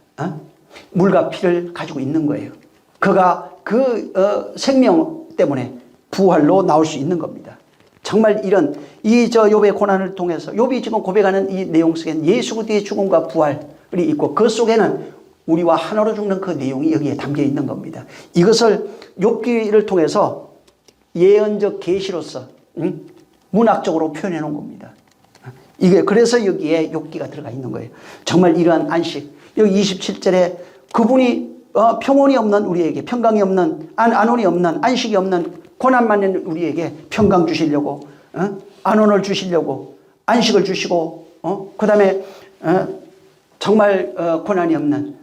[SPEAKER 1] 물과 피를 가지고 있는 거예요. 그가 그 생명 때문에 부활로 나올 수 있는 겁니다. 정말 이런 욥의 고난을 통해서 욥이 지금 고백하는 이 내용 속에는 예수 그리스도의 죽음과 부활이 있고 그 속에는 우리와 하나로 죽는 그 내용이 여기에 담겨 있는 겁니다. 이것을 욥기를 통해서 예언적 계시로서 문학적으로 표현해 놓은 겁니다. 이게 그래서 여기에 욥기가 들어가 있는 거예요. 정말 이러한 안식 여기 27절에 그분이 평온이 없는 우리에게 평강이 없는 안온이 없는 안식이 없는 고난만 있는 우리에게 평강 주시려고 안온을 주시려고 안식을 주시고 그 다음에 정말 고난이 없는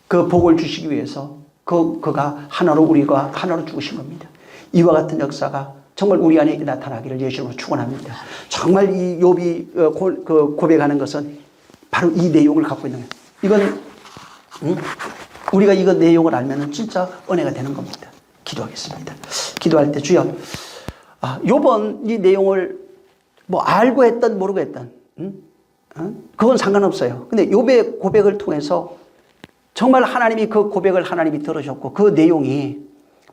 [SPEAKER 1] 그 복을 주시기 위해서 그가 하나로 우리가 하나로 죽으신 겁니다. 이와 같은 역사가 정말 우리 안에 나타나기를 예수님으로 축원합니다. 정말 이 욥이 고백하는 것은 바로 이 내용을 갖고 있는 거예요. 이건 우리가 이거 내용을 알면 진짜 은혜가 되는 겁니다. 기도하겠습니다. 기도할 때 주여 욥은 이 내용을 뭐 알고 했든 모르고 했든 그건 상관없어요. 근데 욥의 고백을 통해서 정말 하나님이 그 고백을 하나님이 들으셨고 그 내용이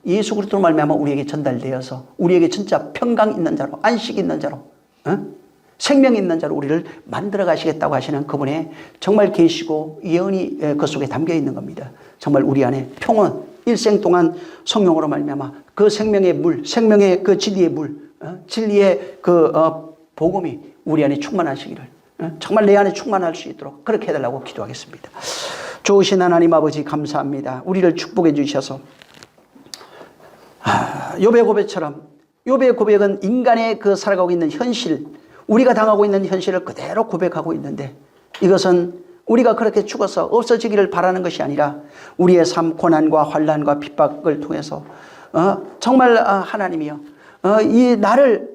[SPEAKER 1] 예수 그리스도로 말미암아 우리에게 전달되어서 우리에게 진짜 평강 있는 자로 안식 있는 자로 생명 있는 자로 우리를 만들어 가시겠다고 하시는 그분의 정말 계시고 예언이 그 속에 담겨 있는 겁니다. 정말 우리 안에 평온 일생 동안 성령으로 말미암아 그 생명의 물, 생명의 그 진리의 물, 진리의 그 복음이 우리 안에 충만하시기를 정말 내 안에 충만할 수 있도록 그렇게 해달라고 기도하겠습니다. 좋으신 하나님 아버지 감사합니다. 우리를 축복해 주셔서 욥의 고백처럼 욥의 고백은 인간의 그 살아가고 있는 현실 우리가 당하고 있는 현실을 그대로 고백하고 있는데 이것은 우리가 그렇게 죽어서 없어지기를 바라는 것이 아니라 우리의 삶 고난과 환난과 핍박을 통해서 정말 하나님이여 이 나를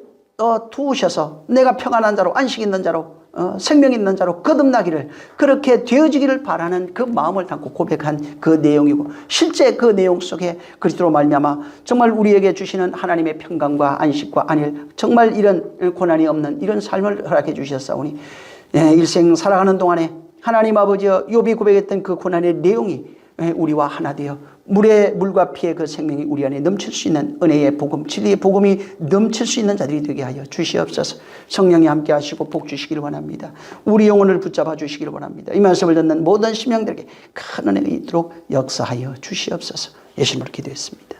[SPEAKER 1] 두으셔서 내가 평안한 자로 안식 있는 자로 생명 있는 자로 거듭나기를 그렇게 되어지기를 바라는 그 마음을 담고 고백한 그 내용이고 실제 그 내용 속에 그리스도로 말미암아 정말 우리에게 주시는 하나님의 평강과 안식과 안일 정말 이런 고난이 없는 이런 삶을 허락해 주셨사오니 일생 살아가는 동안에 하나님 아버지여 욥이 고백했던 그 고난의 내용이 우리와 하나 되어 물과 피의 그 생명이 우리 안에 넘칠 수 있는 은혜의 복음, 진리의 복음이 넘칠 수 있는 자들이 되게 하여 주시옵소서. 성령이 함께 하시고 복 주시기를 원합니다. 우리 영혼을 붙잡아 주시기를 원합니다. 이 말씀을 듣는 모든 심령들에게 큰 은혜가 있도록 역사하여 주시옵소서. 예수님으로 기도했습니다.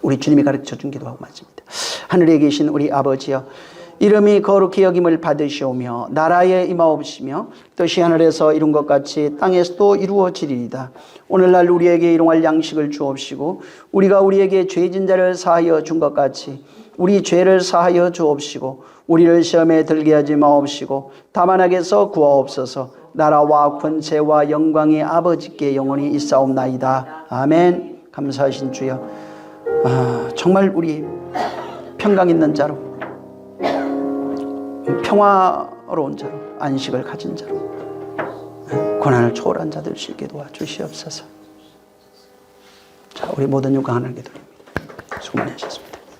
[SPEAKER 1] 우리 주님이 가르쳐 준 기도하고 마칩니다. 하늘에 계신 우리 아버지여 이름이 거룩히 여김을 받으시오며 나라에 임하옵시며 뜻이 하늘에서 이룬 것 같이 땅에서도 이루어지리이다. 오늘날 우리에게 일용할 양식을 주옵시고 우리가 우리에게 죄진 자를 사하여 준 것 같이 우리 죄를 사하여 주옵시고 우리를 시험에 들게 하지 마옵시고 다만 악에서 구하옵소서. 나라와 권세와 영광이 아버지께 영원히 있사옵나이다. 아멘. 감사하신 주여, 정말 우리 평강 있는 자로, 평화로운 자로, 안식을 가진 자로, 고난을 초월한 자들 수 있게 도와주시옵소서. 자, 우리 모든 영광 하나님께 드립니다. 수고 많이 하셨습니다.